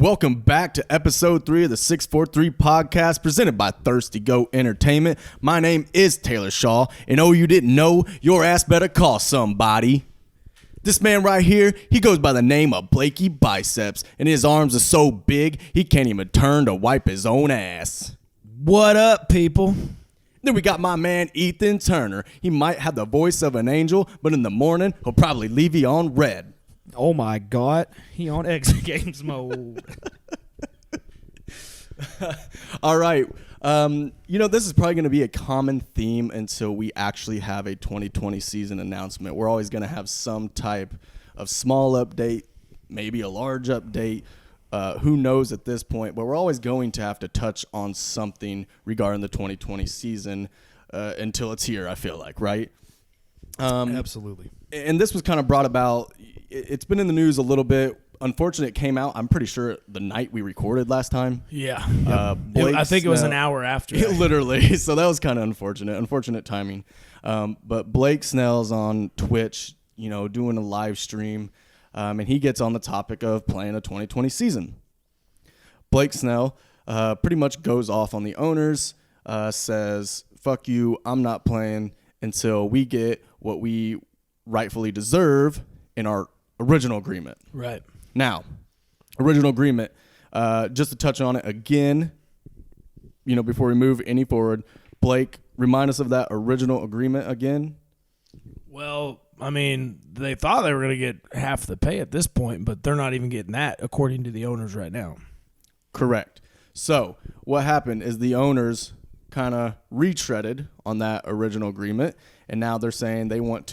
Welcome back to episode 3 of the 643 podcast presented by Thirsty Goat Entertainment. My name is Taylor Shaw, and oh, you didn't know, your ass better call somebody. This man right here, he goes by the name of Blakey Biceps, and his arms are so big, he can't even turn to wipe his own ass. What up, people? Then we got my man Ethan Turner. He might have the voice of an angel, but in the morning, he'll probably leave you on red. Oh my God, he on X Games mode. All right. This is probably going to be a common theme until we actually have a 2020 season announcement. We're always going to have some type of small update, maybe a large update. Who knows at this point, but we're always going to have to touch on something regarding the 2020 season until it's here, I feel like, right? Absolutely. And this was kind of brought about, it's been in the news a little bit. Unfortunately, it came out, I'm pretty sure, the night we recorded last time. Yeah. I think it was an hour after. Literally. So that was kind of unfortunate timing. But Blake Snell's on Twitch, doing a live stream. And he gets on the topic of playing a 2020 season. Blake Snell pretty much goes off on the owners, says, fuck you, I'm not playing until we get what we rightfully deserve in our original agreement. Right. Now, original agreement, just to touch on it again, before we move any forward, Blake, remind us of that original agreement again. Well, I mean, they thought they were going to get half the pay at this point, but they're not even getting that according to the owners right now. Correct. So what happened is the owners kind of retreaded on that original agreement, and now they're saying they want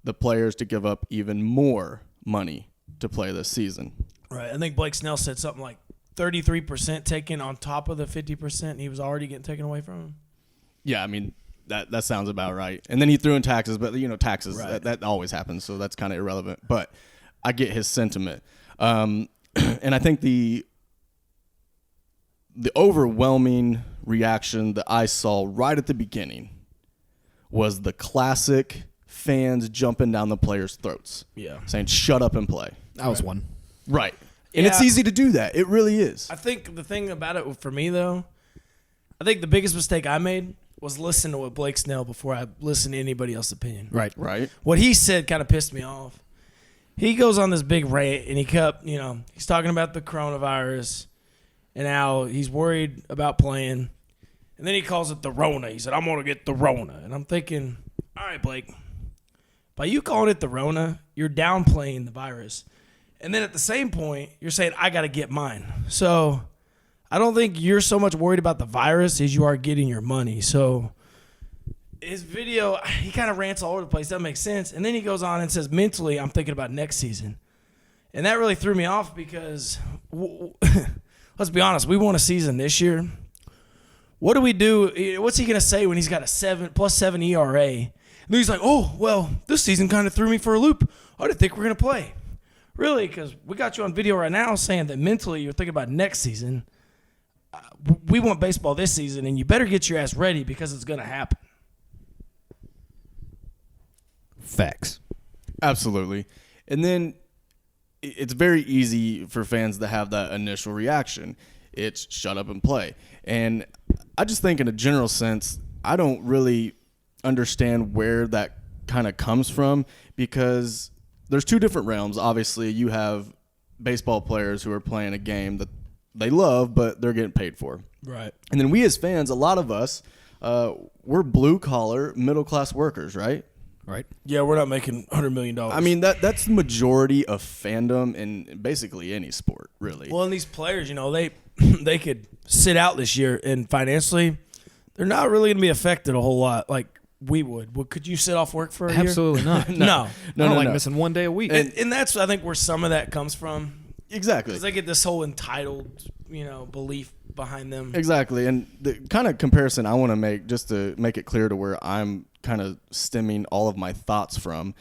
the players to give up even more money to play this season. Right. I think Blake Snell said something like 33% taken on top of the 50% he was already getting taken away from him. Yeah, I mean, that sounds about right. And then he threw in taxes, but taxes, right. that always happens, so that's kind of irrelevant. But I get his sentiment. And I think the overwhelming reaction that I saw right at the beginning was the classic fans jumping down the players' throats. Yeah. Saying, shut up and play. I was one. Right. And it's easy to do that. It really is. I think the thing about it for me, though, I think the biggest mistake I made was listen to what Blake Snell before I listened to anybody else's opinion. Right. What he said kind of pissed me off. He goes on this big rant, and he kept, he's talking about the coronavirus and how he's worried about playing. And then he calls it the Rona. He said, I'm going to get the Rona. And I'm thinking, all right, Blake, by you calling it the Rona, you're downplaying the virus. And then at the same point, you're saying, I got to get mine. So I don't think you're so much worried about the virus as you are getting your money. So his video, he kind of rants all over the place. That makes sense. And then he goes on and says, mentally, I'm thinking about next season. And that really threw me off because, let's be honest, we won a season this year. What do we do? What's he going to say when he's got a +7 ERA? And he's like, oh, well, this season kind of threw me for a loop. I didn't think we were going to play. Really? Because we got you on video right now saying that mentally you're thinking about next season. We want baseball this season, and you better get your ass ready because it's going to happen. Facts. Absolutely. And then it's very easy for fans to have that initial reaction. It's shut up and play. And I just think in a general sense, I don't really understand where that kind of comes from because there's two different realms. Obviously, you have baseball players who are playing a game that they love, but they're getting paid for. Right. And then we as fans, a lot of us, we're blue-collar, middle-class workers, right? Right. Yeah, we're not making $100 million. I mean, that's the majority of fandom in basically any sport, really. Well, and these players, they could sit out this year, and financially, they're not really going to be affected a whole lot like we would. Could you sit off work for a year? Absolutely not. No. I don't like missing one day a week. And that's, I think, where some of that comes from. Exactly. Because they get this whole entitled, belief behind them. Exactly. And the kind of comparison I want to make, just to make it clear to where I'm kind of stemming all of my thoughts from,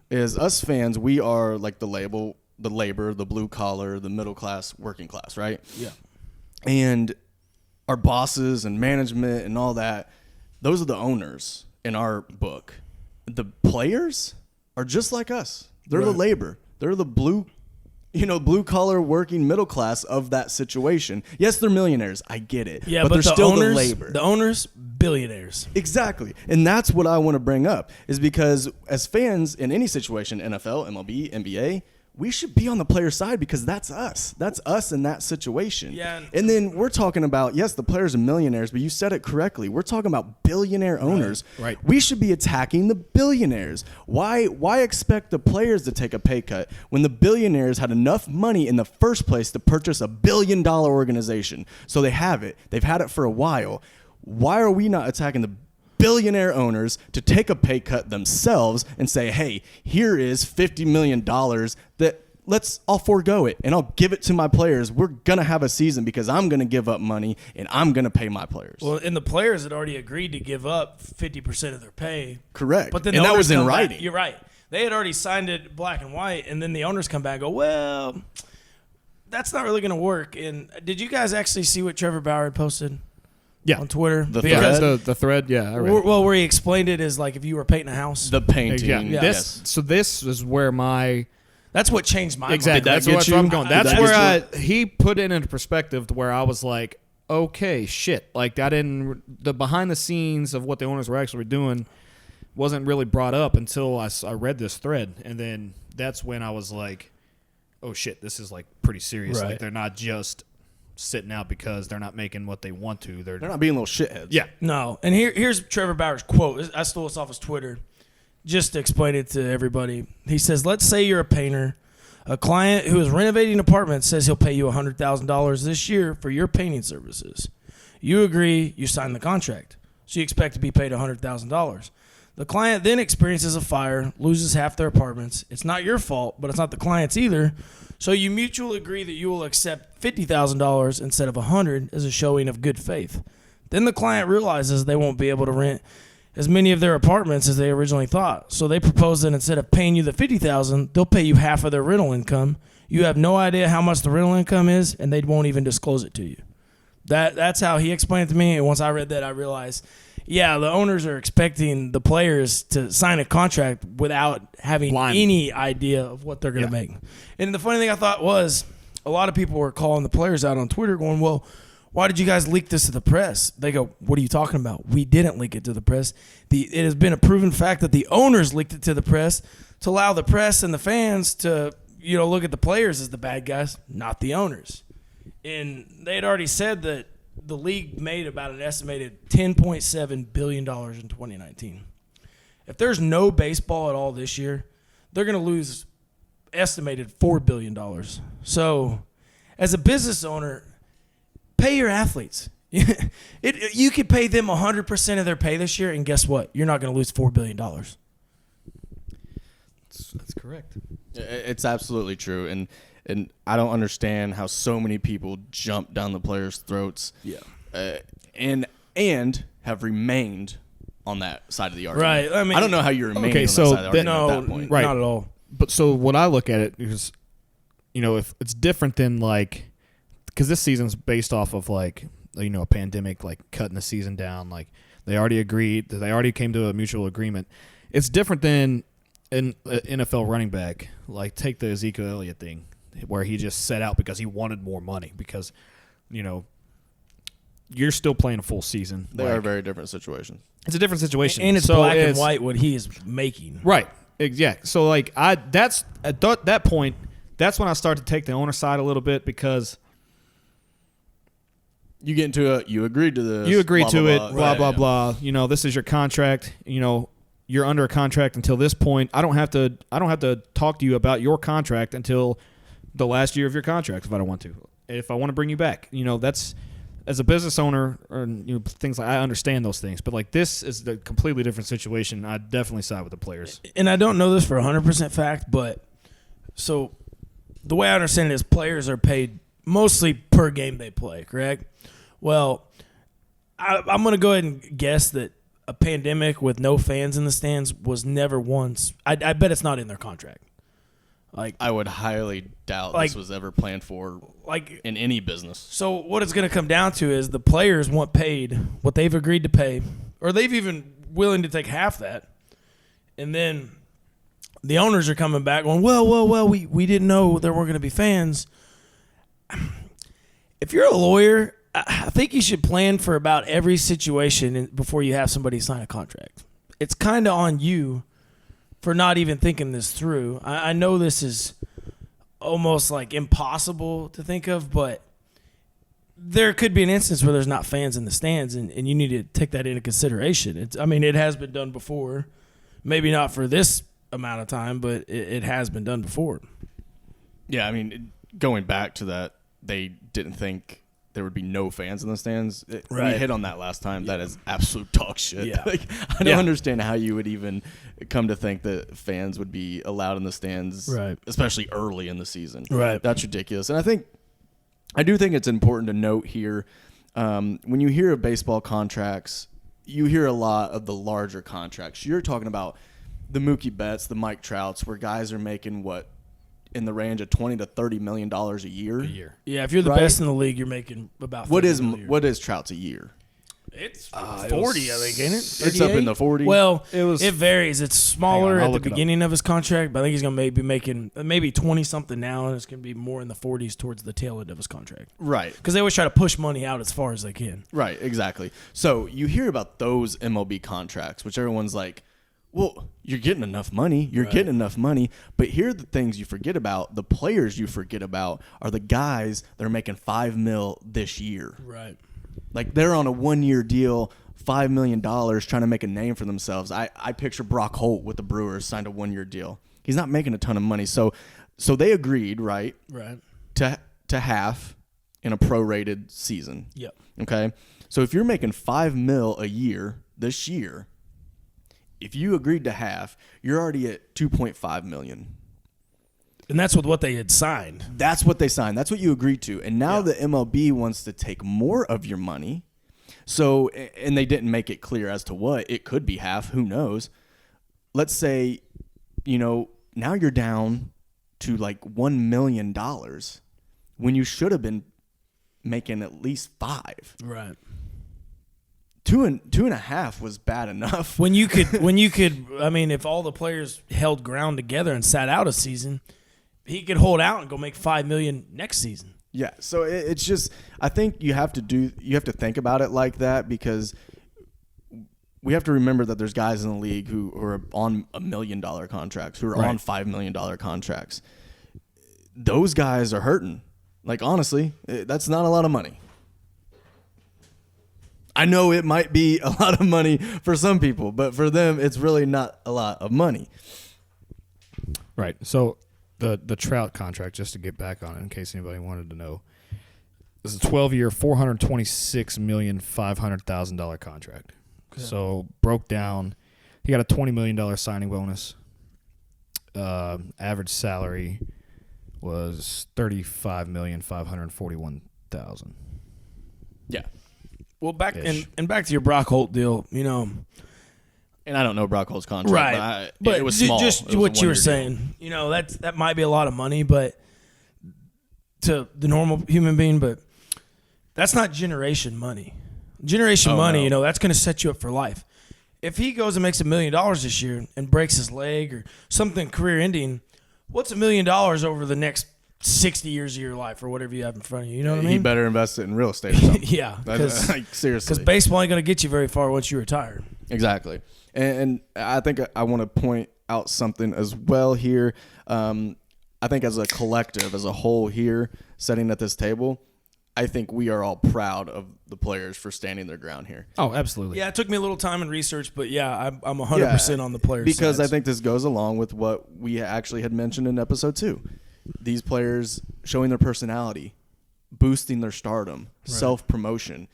is us fans, we are like the labor, the blue collar, the middle class, working class, right? Yeah. And our bosses and management and all that, those are the owners in our book. The players are just like us. They're the labor. They're the blue blue collar working middle class of that situation. Yes, they're millionaires. I get it. Yeah, but they're the still owners, the labor. The owners, billionaires. Exactly. And that's what I want to bring up is because as fans in any situation, NFL, MLB, NBA, we should be on the player side because that's us. That's us in that situation. Yeah. And then we're talking about, yes, the players are millionaires, but you said it correctly. We're talking about billionaire owners. Right. We should be attacking the billionaires. Why expect the players to take a pay cut when the billionaires had enough money in the first place to purchase $1 billion organization? So they have it. They've had it for a while. Why are we not attacking the billionaire owners to take a pay cut themselves and say, hey, here is $50 million that I'll forego it and I'll give it to my players. We're going to have a season because I'm going to give up money and I'm going to pay my players. Well, and the players had already agreed to give up 50% of their pay. Correct. But then and that was in writing. Back, you're right. They had already signed it black and white, and then the owners come back and go, well, that's not really going to work. And did you guys actually see what Trevor Bauer had posted? Yeah. On Twitter. The thread? The thread, yeah. I read it. Well, where he explained it is like if you were painting a house. The painting. Yeah. Yes. So this is where my That's what changed my exactly. mind. That's where I'm going. That's Did that where he put it into perspective to where I was like, okay, shit. Like the behind the scenes of what the owners were actually doing wasn't really brought up until I read this thread, and then that's when I was like, oh shit, this is like pretty serious. Right. Like they're not just sitting out because they're not making what they want to. They're not being little shitheads. Yeah. No. And here's Trevor Bauer's quote. I stole this off his Twitter just to explain it to everybody. He says, let's say you're a painter. A client who is renovating an apartment says he'll pay you $100,000 this year for your painting services. You agree, you sign the contract. So you expect to be paid $100,000. The client then experiences a fire, loses half their apartments. It's not your fault, but it's not the client's either. So you mutually agree that you will accept $50,000 instead of $100,000 as a showing of good faith. Then the client realizes they won't be able to rent as many of their apartments as they originally thought. So they propose that instead of paying you the $50,000, they'll pay you half of their rental income. You have no idea how much the rental income is, and they won't even disclose it to you. That's how he explained it to me. And once I read that, I realized, yeah, the owners are expecting the players to sign a contract without having any idea of what they're going to make. And the funny thing I thought was a lot of people were calling the players out on Twitter going, well, why did you guys leak this to the press? They go, what are you talking about? We didn't leak it to the press. It has been a proven fact that the owners leaked it to the press to allow the press and the fans to, look at the players as the bad guys, not the owners. And they had already said that the league made about an estimated $10.7 billion in 2019. If there's no baseball at all this year, they're going to lose estimated $4 billion. So as a business owner, pay your athletes. You could pay them 100% of their pay this year, and guess what? You're not going to lose $4 billion. That's correct. It's absolutely true. And I don't understand how so many people jump down the players' throats. Yeah. And have remained on that side of the argument. Right. I mean, I don't know how you remain on that side of the argument at that point. Right. Not at all. But so what I look at it is, if it's different than like, because this season's based off of like, a pandemic, like cutting the season down, like they already agreed, they already came to a mutual agreement. It's different than an NFL running back. Like take the Ezekiel Elliott thing, where he just set out because he wanted more money because, you're still playing a full season. They are very different situations. It's a different situation. And it's black and white what he is making. Right. Yeah. So like that's at that point, that's when I start to take the owner side a little bit because you get into you agreed to this. You agreed to it, blah, right, blah, blah. This is your contract. You're under a contract until this point. I don't have to talk to you about your contract until the last year of your contract if I don't want to. If I want to bring you back, that's as a business owner or things like I understand those things. But like this is a completely different situation. I definitely side with the players. And I don't know this for 100% fact, but so the way I understand it is players are paid mostly per game they play, correct? Well, I'm going to go ahead and guess that a pandemic with no fans in the stands was never once. I bet it's not in their contract. Like I would highly doubt this was ever planned for in any business. So what it's going to come down to is the players want paid what they've agreed to pay, or they've even willing to take half that. And then the owners are coming back going, well, we didn't know there weren't going to be fans. If you're a lawyer, I think you should plan for about every situation before you have somebody sign a contract. It's kind of on you for not even thinking this through. I know this is almost like impossible to think of, but there could be an instance where there's not fans in the stands, and you need to take that into consideration. It has been done before. Maybe not for this amount of time, but it has been done before. Yeah, going back to that, they didn't think there would be no fans in the stands. Right. We hit on that last time. Yeah. That is absolute dog shit. Yeah. I don't understand how you would even come to think that fans would be allowed in the stands, right, especially early in the season. Right. That's ridiculous. And I do think it's important to note here, when you hear of baseball contracts, you hear a lot of the larger contracts. You're talking about the Mookie Betts, the Mike Trouts, where guys are making in the range of $20 to $30 million a year. Yeah, if you're the best in the league, you're making about $50 what is Trout's a year? It's 40, I think, ain't it? 38? It's up in the 40s. Well, it varies. It's smaller at the beginning of his contract, but I think he's going to be making maybe 20-something now, and it's going to be more in the 40s towards the tail end of his contract. Right. Because they always try to push money out as far as they can. Right, exactly. So you hear about those MLB contracts, which everyone's like, well, you're getting enough money. You're getting enough money. But here are the things you forget about. The players you forget about are the guys that are making $5 million this year. Right. Like they're on a 1-year deal, $5 million, trying to make a name for themselves. I picture Brock Holt with the Brewers, signed a 1-year deal. He's not making a ton of money. So they agreed, right? Right. To half in a prorated season. Yep. Okay. So if you're making $5 million a year this year, if you agreed to half, you're already at $2.5 million. And that's with what they had signed. That's what they signed. That's what you agreed to. And now the MLB wants to take more of your money. So, and they didn't make it clear as to what. It could be half. Who knows? Let's say, now you're down to like $1 million when you should have been making at least $5 million. Right. Two and a half was bad enough. When you could, if all the players held ground together and sat out a season, he could hold out and go make $5 million next season. Yeah. So it's just, I think you have to think about it like that, because we have to remember that there's guys in the league who are on $1 million contracts, who are on $5 million contracts. Those guys are hurting. Like, honestly, that's not a lot of money. I know it might be a lot of money for some people, but for them, it's really not a lot of money. Right. So the Trout contract, just to get back on it in case anybody wanted to know, this is a 12-year, $426,500,000 contract. Okay. So broke down, he got a $20 million signing bonus. Average salary was $35,541,000. Yeah. Well, back to your Brock Holt deal, And I don't know Brock Holt's contract, right? But it was small. Just what you were saying, that might be a lot of money, but to the normal human being, but that's not generation money. Generation money, no. That's going to set you up for life. If he goes and makes $1 million this year and breaks his leg or something career-ending, what's $1 million over the next 60 years of your life or whatever you have in front of you? You know what I mean? He better invest it in real estate or something. Yeah. Seriously. Because baseball ain't going to get you very far once you retire. Exactly. And I think I want to point out something as well here. I think as a collective, as a whole here, sitting at this table, I think we are all proud of the players for standing their ground here. Oh, absolutely. Yeah, it took me a little time and research, but I'm 100% on the players' because sides. I think this goes along with what we actually had mentioned in episode 2. These players showing their personality, boosting their stardom, self-promotion.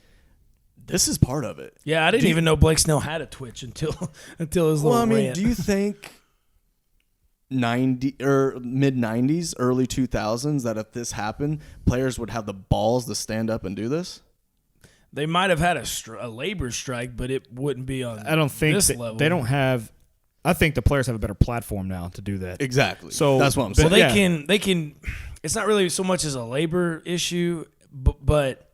This is part of it. Yeah, I didn't even know Blake Snell had a Twitch until his little rant. Do you think mid-90s, early 2000s, that if this happened, players would have the balls to stand up and do this? They might have had a labor strike, but it wouldn't be on I don't think this level. They don't have – I think the players have a better platform now to do that. Exactly. So that's what I'm saying. Well, they can – it's not really so much as a labor issue, but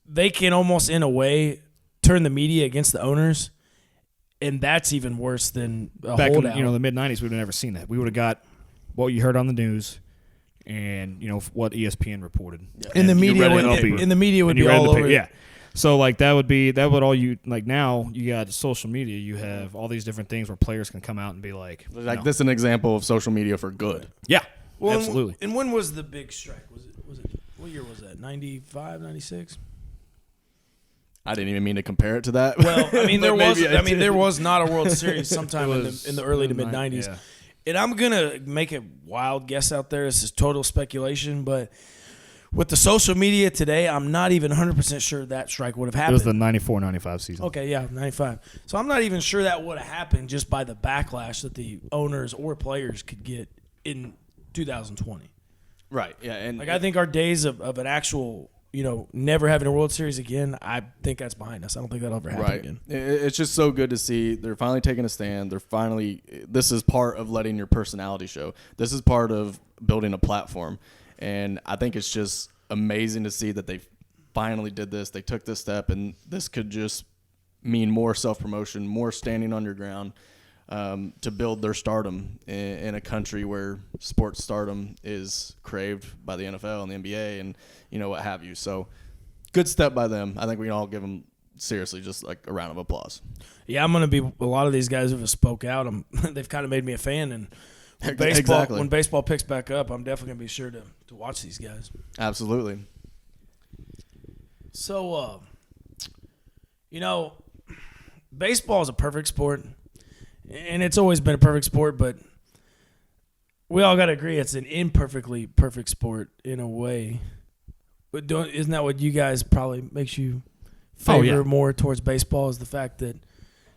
they can almost, in a way, turn the media against the owners And that's even worse than a Back holdout. in the mid '90s, we would have never seen that. We would have got what you heard on the news, and what ESPN reported. Yeah. In the And you media, read it in the media would And you be read all the over. paper, yeah. So like that would all you like. Now you got social media. You have all these different things where players can come out and be like, This is an example of social media for good. Yeah, Well, absolutely. And when was the big strike? Was it what year was that? 95, 96? I didn't even mean to compare it to that. Well, I mean But there was not a World Series sometime in the early to mid 90s. Yeah. And I'm going to make a wild guess out there. This is total speculation, but with the social media today, I'm not even 100% sure that strike would have It happened. was the 94-95 season. Okay, yeah, 95. So I'm not even sure that would have happened just by the backlash that the owners or players could get in 2020. Right. Yeah. And Like, I think our days of an actual, never having a World Series again, I think that's behind us. I don't think that'll ever happen right. again. It's just so good to see they're finally taking a stand. This is part of letting your personality show. This is part of building a platform. And I think it's just amazing to see that they finally did this. They took this step, and this could just mean more self-promotion, more standing on your ground to build their stardom in a country where sports stardom is craved by the NFL and the NBA and what have you. So good step by them. I think we can all give them seriously just like a round of applause. Yeah, I'm going to be a lot of these guys who have spoke out. They've kind of made me a fan, and when baseball picks back up, I'm definitely going to be sure to watch these guys. Absolutely. So, baseball is a perfect sport, and it's always been a perfect sport, but we all got to agree it's an imperfectly perfect sport in a way. But isn't that what you guys probably makes you favor more towards baseball, is the fact that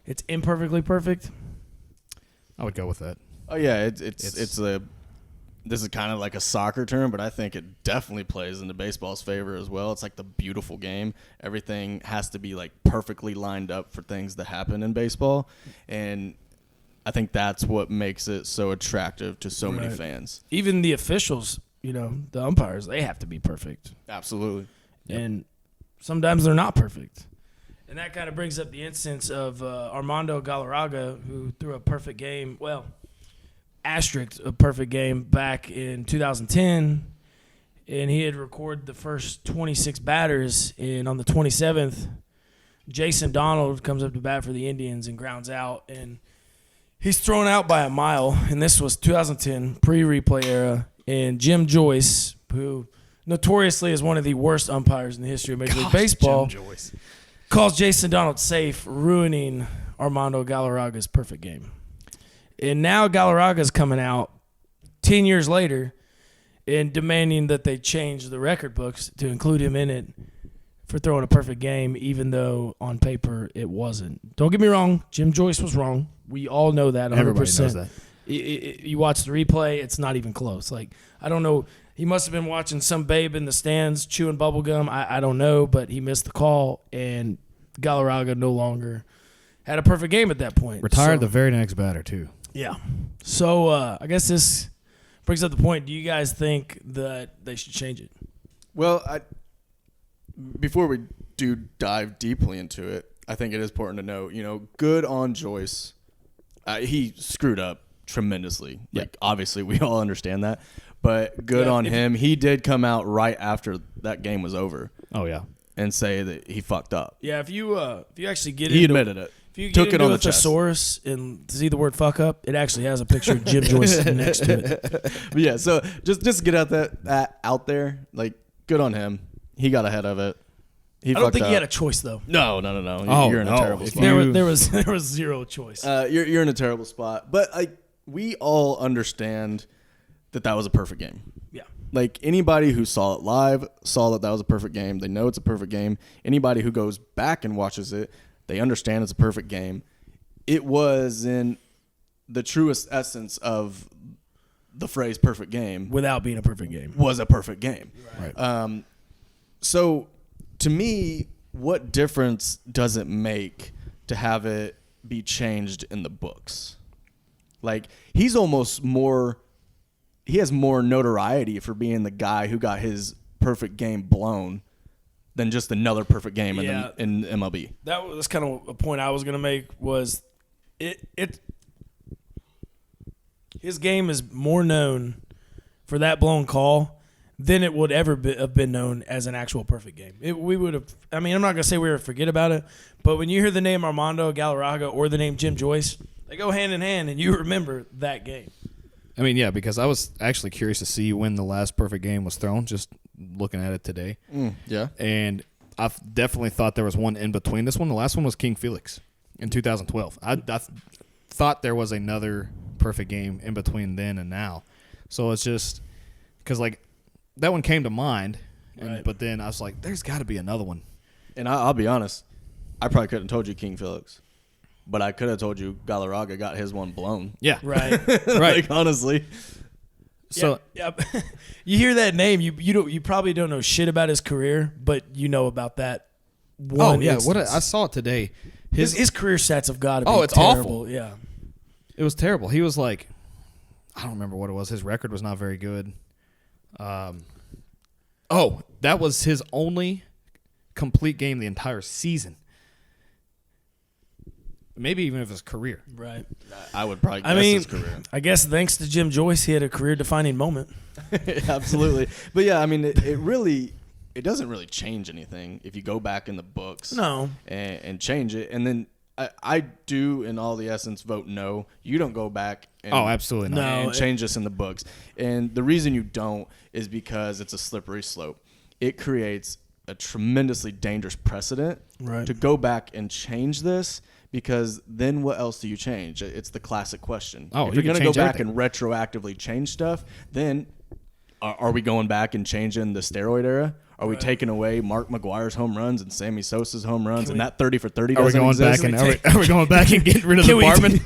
it's imperfectly perfect? I would go with that. Oh yeah, this is kind of like a soccer term, but I think it definitely plays into baseball's favor as well. It's like the beautiful game. Everything has to be like perfectly lined up for things that happen in baseball, and I think that's what makes it so attractive to so many fans. Even the officials, the umpires, they have to be perfect. Absolutely. And sometimes they're not perfect. And that kind of brings up the instance of Armando Galarraga, who threw a perfect game. Well, asterisk a perfect game back in 2010, and he had recorded the first 26 batters, and on the 27th, Jason Donald comes up to bat for the Indians and grounds out, and he's thrown out by a mile, and this was 2010, pre-replay era, and Jim Joyce, who notoriously is one of the worst umpires in the history of Major League Baseball, calls Jason Donald safe, ruining Armando Galarraga's perfect game. And now Galarraga's coming out 10 years later and demanding that they change the record books to include him in it for throwing a perfect game, even though on paper it wasn't. Don't get me wrong. Jim Joyce was wrong. We all know that 100%. Everybody knows that. You watch the replay, it's not even close. Like, I don't know. He must have been watching some babe in the stands chewing bubble gum. I don't know, but he missed the call, and Galarraga no longer had a perfect game at that point. Retired the very next batter, too. Yeah. So I guess this brings up the point. Do you guys think that they should change it? Well, before we do dive deeply into it, I think it is important to note, good on Joyce. He screwed up tremendously. Yeah. Like, obviously, we all understand that. But good on him. He did come out right after that game was over Oh, yeah. and say that he fucked up. Yeah, if you actually get He into admitted it. If you Took get it on into the a chest. thesaurus and see the word fuck up, it actually has a picture of Jim Joyce next to it. But yeah, so just get that out there. Like, good on him. He got ahead of it. I don't think he had a choice though. No. Oh, You're in a no. terrible If spot. There was zero choice. You're in a terrible spot. But we all understand that was a perfect game. Yeah. Like, anybody who saw it live saw that was a perfect game. They know it's a perfect game. Anybody who goes back and watches it, they understand it's a perfect game. It was in the truest essence of the phrase perfect game. Without being a perfect game. Was a perfect game. Right. So, to me, what difference does it make to have it be changed in the books? Like, he has more notoriety for being the guy who got his perfect game blown than just another perfect game in MLB. That's kind of a point I was going to make was his game is more known for that blown call than it would ever have been known as an actual perfect game. We would have. I mean, I'm not gonna say we would forget about it, but when you hear the name Armando Galarraga or the name Jim Joyce, they go hand in hand, and you remember that game. I mean, yeah, because I was actually curious to see when the last perfect game was thrown, just looking at it today. Yeah. And I definitely thought there was one in between this one. The last one was King Felix in 2012. I thought there was another perfect game in between then and now. So it's just because, like, that one came to mind, Right. but then I was like, there's got to be another one. And I'll be honest, I probably couldn't have told you King Felix, but I could have told you Galarraga got his one blown. Yeah. Right. Right. Like, honestly. So yeah. You hear that name, you probably don't know shit about his career, but you know about that one. Oh yeah, instance. I saw it today. His career stats have got to be it's terrible. awful. Yeah. It was terrible. He was like, I don't remember what it was. His record was not very good. That was his only complete game the entire season. Maybe even of his career. Right. I would probably guess his career. I guess thanks to Jim Joyce, he had a career-defining moment. Absolutely. But, yeah, I mean, it doesn't really change anything if you go back in the books and change it. And then I do, in all the essence, vote no. You don't go back and, absolutely not. and change this in the books. And the reason you don't is because it's a slippery slope. It creates a tremendously dangerous precedent to go back and change this, because then what else do you change? It's the classic question. If you're going to go back and retroactively change stuff, then are we going back and changing the steroid era? Are we taking away Mark McGwire's home runs and Sammy Sosa's home runs and that 30 for 30 Are we doesn't going exist? back and are we going back and getting rid of the barman?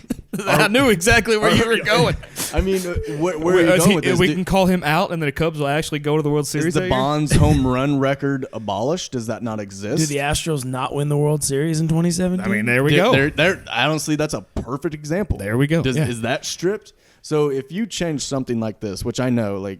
I knew exactly where you were going. I mean, where are you going with this? We can call him out, and then the Cubs will actually go to the World Series. Is the Bonds home run record abolished? Does that not exist? Did the Astros not win the World Series in 2017? I mean, there we go. Honestly, that's a perfect example. There we go. Is that stripped? So if you change something like this, which I know, like,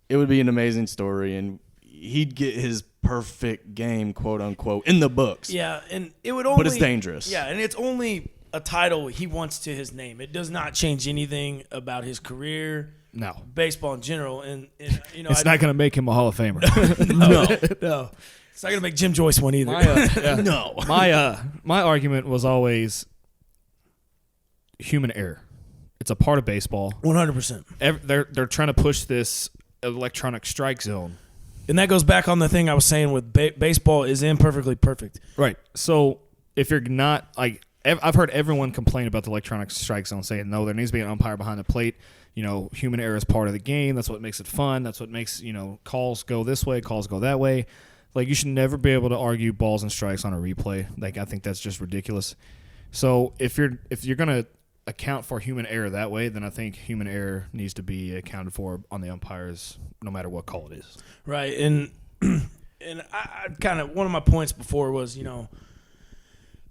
it would be an amazing story, and he'd get his perfect game, quote unquote, in the books. Yeah, and it would only. But it's dangerous. Yeah, and it's only a title he wants to his name. It does not change anything about his career. No. Baseball in general, and you know, it's not going to make him a Hall of Famer. no. It's not going to make Jim Joyce one either. No. My argument was always human error. It's a part of baseball. 100%. They're trying to push this electronic strike zone. And that goes back on the thing I was saying with baseball is imperfectly perfect. Right. So if you're not like, I've heard everyone complain about the electronic strike zone, saying no, there needs to be an umpire behind the plate. You know, human error is part of the game. That's what makes it fun. That's what makes, calls go this way, calls go that way. Like, you should never be able to argue balls and strikes on a replay. Like, I think that's just ridiculous. So if you're gonna account for human error that way, then I think human error needs to be accounted for on the umpires, no matter what call it is. Right, and I kind of, one of my points before was,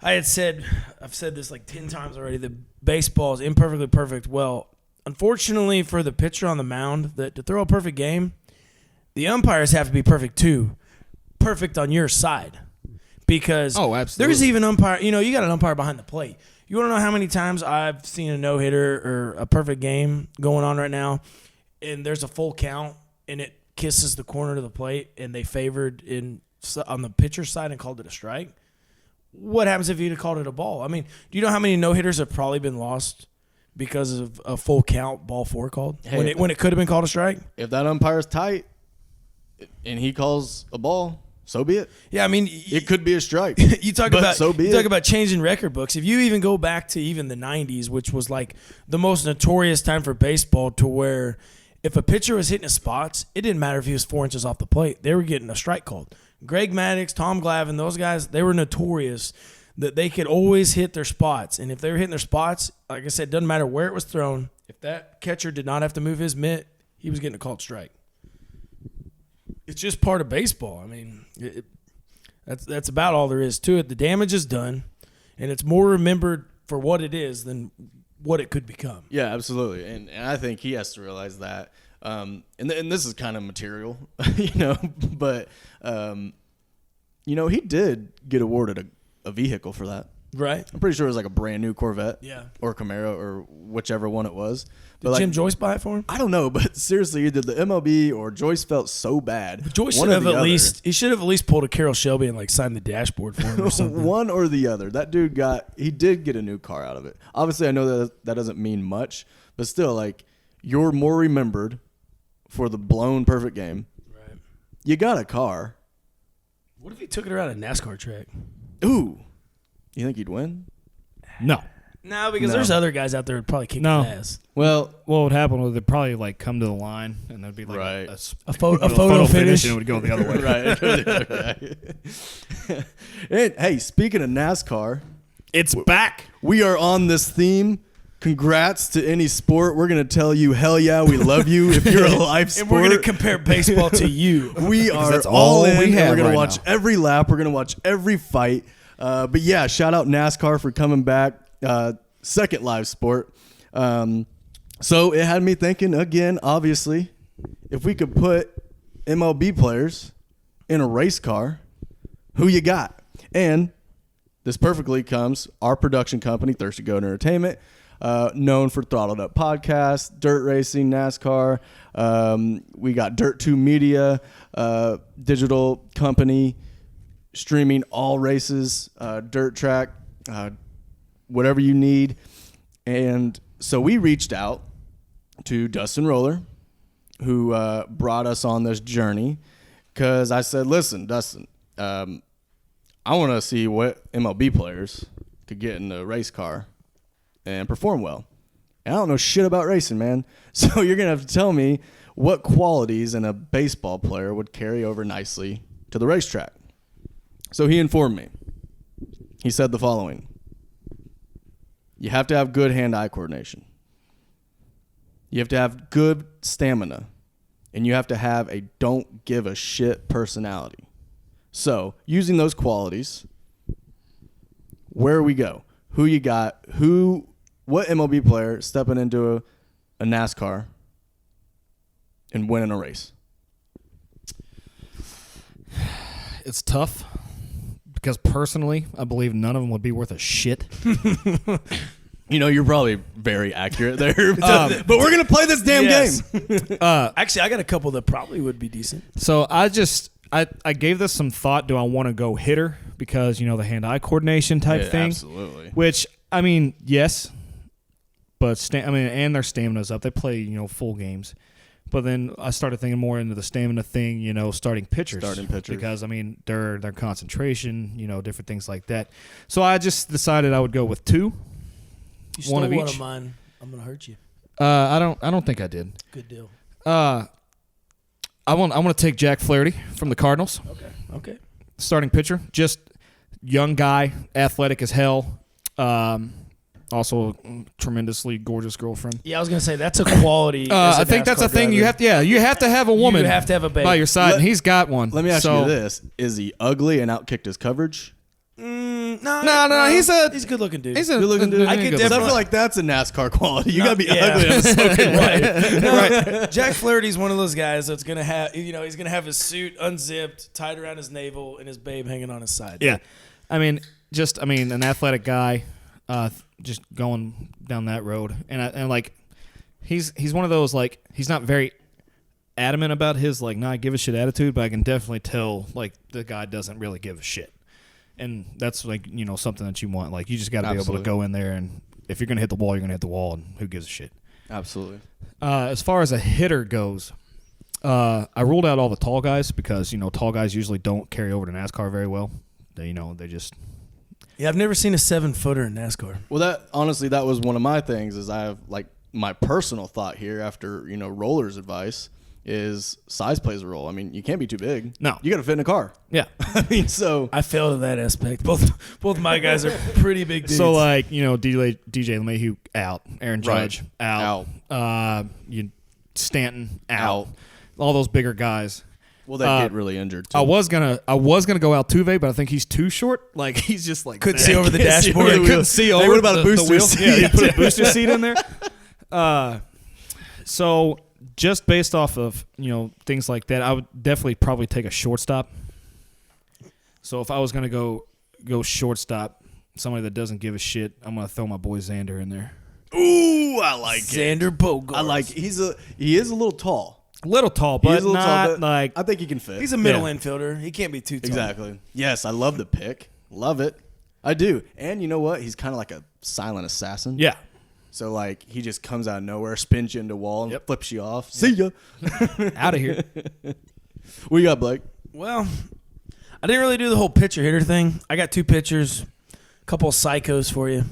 I've said this like 10 times already, that baseball is imperfectly perfect. Well, unfortunately for the pitcher on the mound, that to throw a perfect game, the umpires have to be perfect too, perfect on your side, because there's even umpire. You got an umpire behind the plate. You want to know how many times I've seen a no-hitter or a perfect game going on right now, and there's a full count, and it kisses the corner of the plate, and they favored on the pitcher's side and called it a strike? What happens if you'd have called it a ball? I mean, do you know how many no-hitters have probably been lost because of a full count ball four called when it could have been called a strike? If that umpire's tight and he calls a ball, so be it. Yeah, I mean, it could be a strike. You talk talk about changing record books. If you even go back to even the 90s, which was like the most notorious time for baseball, to where if a pitcher was hitting his spots, it didn't matter if he was 4 inches off the plate. They were getting a strike called. Greg Maddux, Tom Glavine, those guys, they were notorious that they could always hit their spots. And if they were hitting their spots, like I said, it doesn't matter where it was thrown. If that catcher did not have to move his mitt, he was getting a called strike. It's just part of baseball. I mean, that's about all there is to it. The damage is done, and it's more remembered for what it is than what it could become. Yeah, absolutely. And I think he has to realize that. And this is kind of material, but, he did get awarded a vehicle for that. Right. I'm pretty sure it was like a brand new Corvette. Yeah. Or Camaro or whichever one it was. Did But Jim Joyce buy it for him? I don't know, but seriously, either the MLB or Joyce felt so bad. Joyce One should or have the at other. least he should have at least pulled a Carroll Shelby and like signed the dashboard for him or something. One or the other. That dude did get a new car out of it. Obviously, I know that doesn't mean much, but still, like, you're more remembered for the blown perfect game. Right. You got a car. What if he took it around a NASCAR track? Ooh. You think he'd win? No. No, because No. there's other guys out there who'd probably kick No. his ass. Well, What would happen was they'd probably like come to the line and there'd be like Right. A photo finish. and it would go the other way. right. And, hey, speaking of NASCAR, It's back. we are on this theme. Congrats to any sport. We're going to tell you, hell yeah, we love you. If you're a live sport. And we're going to compare baseball to you. We are that's all all in. we and have we're going right to watch now. every lap. We're going to watch every fight. But yeah, shout out NASCAR for coming back. Second live sport. So it had me thinking again, obviously, if we could put MLB players in a race car, who you got? And this perfectly comes our production company, Thirsty Goat Entertainment, known for Throttled Up Podcast, Dirt Racing, NASCAR. We got Dirt 2 Media, digital company, streaming all races, dirt track, whatever you need. And so we reached out to Dustin Roller, who brought us on this journey, because I said, listen, Dustin, I want to see what MLB players could get in a race car and perform well. And I don't know shit about racing, man. So you're going to have to tell me what qualities in a baseball player would carry over nicely to the racetrack. So he informed me. He said the following. You have to have good hand-eye coordination. You have to have good stamina. And you have to have a don't give a shit personality. So, using those qualities, where we go? Who you got? What MLB player stepping into a NASCAR and winning a race? It's tough because personally, I believe none of them would be worth a shit. You know, you're probably very accurate there. But we're going to play this damn Yes. game. Actually, I got a couple that probably would be decent. So I gave this some thought. Do I want to go hitter because, you know, the hand-eye coordination type Yeah, thing? absolutely. Which, I mean, yes. But, and their stamina's up. They play, you know, full games. But then I started thinking more into the stamina thing, you know, starting pitchers. Because, I mean, their concentration, you know, different things like that. So I just decided I would go with two. You stole One of one each. of mine. I'm going to hurt you. I don't think I did. Good deal. I want to take Jack Flaherty from the Cardinals. Okay. Starting pitcher, just young guy, athletic as hell. Also, a tremendously gorgeous girlfriend. Yeah, I was going to say, that's a quality. as a I think that's NASCAR a thing. driver. You have to have a woman. You have to have a baby. by your side, and he's got one. Let me ask you this. Is he ugly and outkicked his coverage? No. He's a good looking dude. He's a Good looking dude. I could I definitely- feel like that's a NASCAR quality. You got to be yeah. ugly to have a smoking right. right. Jack Flaherty's one of those guys that's gonna have, you know, he's gonna have his suit unzipped, tied around his navel, and his babe hanging on his side. Yeah, I mean, an athletic guy, just going down that road, and like, he's one of those, like, he's not very adamant about his like not give a shit attitude, but I can definitely tell like the guy doesn't really give a shit, and that's like, you know, something that you want. Like, you just got to be able to go in there, and if you're gonna hit the wall, you're gonna hit the wall, and who gives a shit. Absolutely. As far as a hitter goes, I ruled out all the tall guys because, you know, tall guys usually don't carry over to NASCAR very well. They just. Yeah, I've never seen a 7-footer in NASCAR. Well, that was one of my things. Is I have like my personal thought here after, you know, Roller's advice is size plays a role. I mean, you can't be too big. No. You got to fit in a car. Yeah. I mean, so I failed at that aspect. Both my guys are pretty big dudes. So, like, you know, DJ LeMahieu out, Aaron Judge out. Stanton out. All those bigger guys. well, they get really injured too. I was gonna go Altuve, but I think he's too short. Like, he's just like couldn't that. see over the Can't see dashboard. over the Couldn't see over. Hey, what about a the booster wheel. seat? Yeah, you put a booster seat in there. So just based off of, you know, things like that, I would definitely probably take a shortstop. So if I was gonna go shortstop, somebody that doesn't give a shit, I'm gonna throw my boy Xander in there. Ooh, I like Xander it. Bogaerts. I like. He is a little tall. A little tall, He but is a little not tall, but like. I think he can fit. He's a middle infielder. He can't be too tall. Exactly. Yes, I love the pick. Love it. I do. And you know what? He's kind of like a silent assassin. Yeah. So like he just comes out of nowhere, spins you into a wall, and Yep. flips you off. See ya. Out of here. What you got, Blake? Well, I didn't really do the whole pitcher hitter thing. I got 2 pitchers, a couple of psychos for you.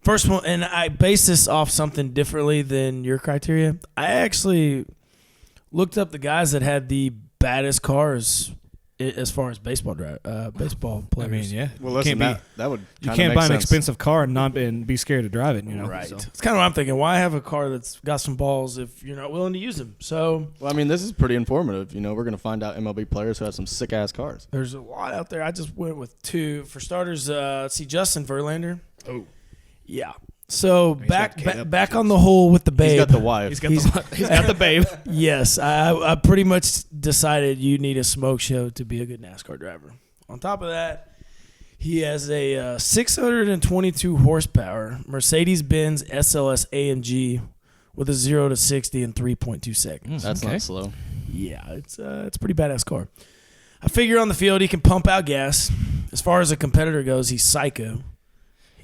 First one, and I base this off something differently than your criteria. I actually looked up the guys that had the baddest cars as far as baseball players. I mean, yeah. Well, You listen, can't that would You kinda can't make buy an sense. expensive car and be scared to drive it, you know. Right. So. It's kind of what I'm thinking. Why have a car that's got some balls if you're not willing to use them? So Well, I mean, this is pretty informative. You know, we're gonna find out MLB players who have some sick ass cars. there's a lot out there. I just went with 2. For starters, let's see, Justin Verlander. Oh. Yeah. So He's back got Kate up back on the hole with the babe. He's got the wife. He's got the babe. Yes, I pretty much decided you need a smoke show to be a good NASCAR driver. On top of that, he has a 622 horsepower Mercedes-Benz SLS AMG with a 0 to 60 in 3.2 seconds. That's Okay. not slow. Yeah, it's a pretty badass car. I figure on the field he can pump out gas. As far as a competitor goes, he's psycho.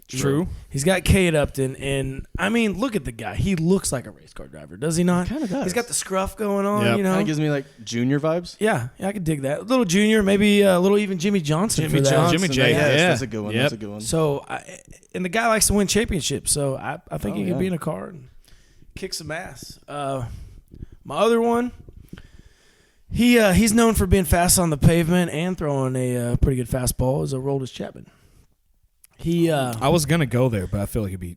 True. He's got Kate Upton, and I mean, look at the guy. He looks like a race car driver, does he not? Kinda does. He's got the scruff going on, Yep. you know. Kind of gives me like junior vibes. Yeah, I could dig that. A little Junior, maybe a little even Jimmy Johnson. Jimmy for that. Johnson. Jimmy J, Yes, yeah. that's a good one. Yep. That's a good one. So, and the guy likes to win championships, so I think Oh, he could yeah. be in a car and kick some ass. My other one, he's known for being fast on the pavement and throwing a pretty good fastball. Is Aroldis Chapman. I was gonna go there, but I feel like he'd be.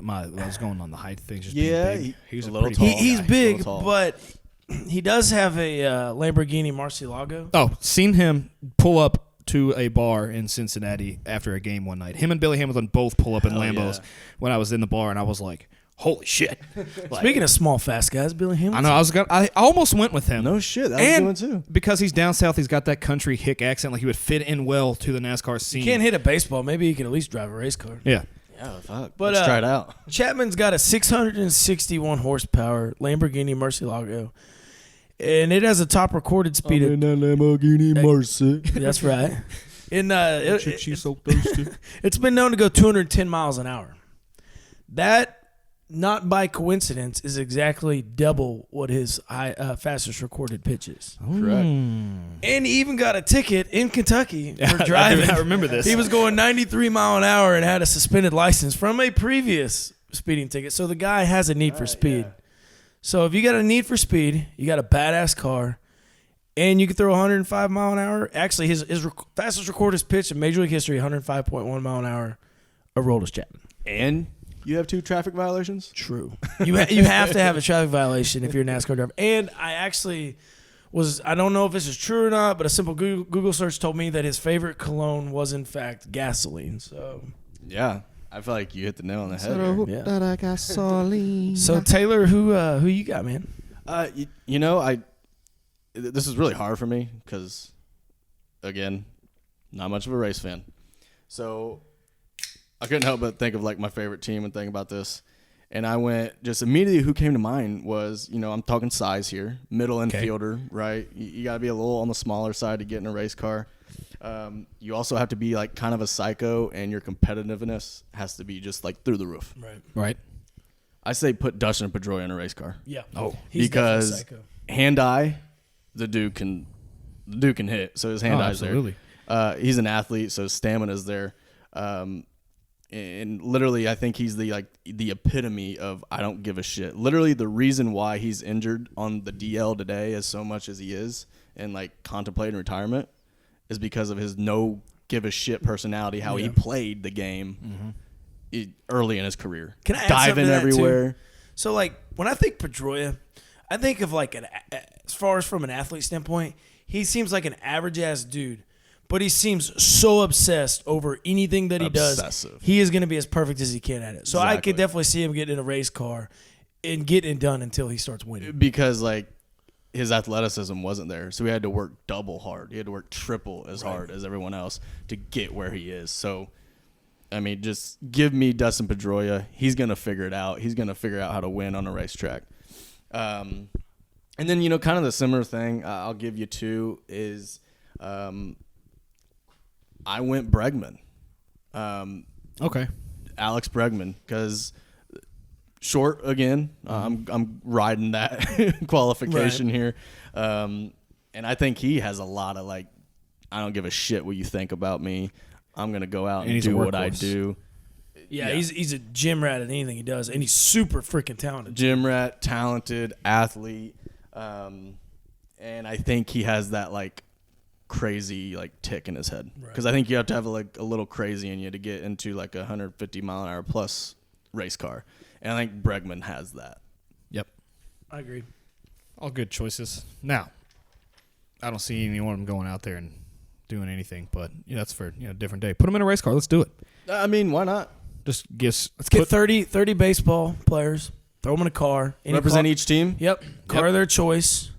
I was going on the height thing. Just Yeah, being big. He's a a little pretty tall. he's guy. big, Little tall. but he does have a Lamborghini Murcielago. Oh, seen him pull up to a bar in Cincinnati after a game one night. Him and Billy Hamilton both pull up in Hell Lambos yeah. when I was in the bar, and I was like, "Holy shit!" Like, Speaking of small, fast guys, Billy I Hamilton. know I almost went with him. No shit. That was a and good one too. because he's down south, he's got that country hick accent. Like he would fit in well to the NASCAR scene. He can't hit a baseball. Maybe he can at least drive a race car. Yeah. Yeah, fuck. But, Let's try it out. Chapman's got a 661 horsepower Lamborghini Murcielago, and it has a top recorded speed of. that Lamborghini Mercy. That's right. And She's so thirsty. it's been known to go 210 miles an hour. That, not by coincidence, is exactly double what his fastest recorded pitch is. Correct. And he even got a ticket in Kentucky for driving. I remember this. He was going 93 mile an hour and had a suspended license from a previous speeding ticket. So the guy has a need for speed. So if you got a need for speed, you got a badass car, and you can throw 105 mile an hour. Actually, his fastest recorded pitch in Major League history, 105.1 mile an hour, Aroldis Chapman. And you have 2 traffic violations? True. You have to have a traffic violation if you're a NASCAR driver. And I actually I don't know if this is true or not, but a simple Google search told me that his favorite cologne was in fact gasoline. So Yeah. I feel like you hit the nail on the head. Here. Yeah. So Taylor, who you got, man? You know, this is really hard for me because, again, not much of a race fan. So I couldn't help but think of like my favorite team and think about this. And I went just immediately who came to mind was, you know, I'm talking size here, middle infielder, right? You got to be a little on the smaller side to get in a race car. You also have to be like kind of a psycho, and your competitiveness has to be just like through the roof. Right. I say put Dustin Pedroia in a race car. Yeah. Oh, He's because definitely psycho. hand-eye, the dude can hit. So his hand-eye's there. absolutely. He's an athlete, so his stamina's there. And literally, I think he's the epitome of I don't give a shit. Literally, the reason why he's injured on the DL today as so much as he is and like contemplating retirement is because of his no give a shit personality, how he played the game early in his career. Can I add diving something to that, everywhere? too? So like when I think Pedroia, I think of like as far as from an athlete standpoint, he seems like an average ass dude. But he seems so obsessed over anything that he Obsessive. does. He is going to be as perfect as he can at it. So I Exactly. could definitely see him getting in a race car and getting it done until he starts winning. Because like his athleticism wasn't there, so he had to work double hard. He had to work triple as hard as everyone else to get where he is. So I mean, just give me Dustin Pedroia. He's going to figure it out. He's going to figure out how to win on a racetrack. And then, kind of the similar thing I'll give you too is I went Bregman. Okay. Alex Bregman, because short again. I'm riding that qualification here. And I think he has a lot of I don't give a shit what you think about me. I'm going to go out and do what I do. Yeah, he's a gym rat at anything he does, and he's super freaking talented. Gym rat, talented, athlete. And I think he has that, crazy, tick in his head. Because I think you have to have, a little crazy in you to get into, a 150-mile-an-hour plus race car. And I think Bregman has that. Yep. I agree. All good choices. Now, I don't see any one of them going out there and doing anything, but that's for a different day. Put them in a race car. Let's do it. I mean, why not? Let's get 30 baseball players. Throw them in a car. Represent each team. Yep. Car of their choice,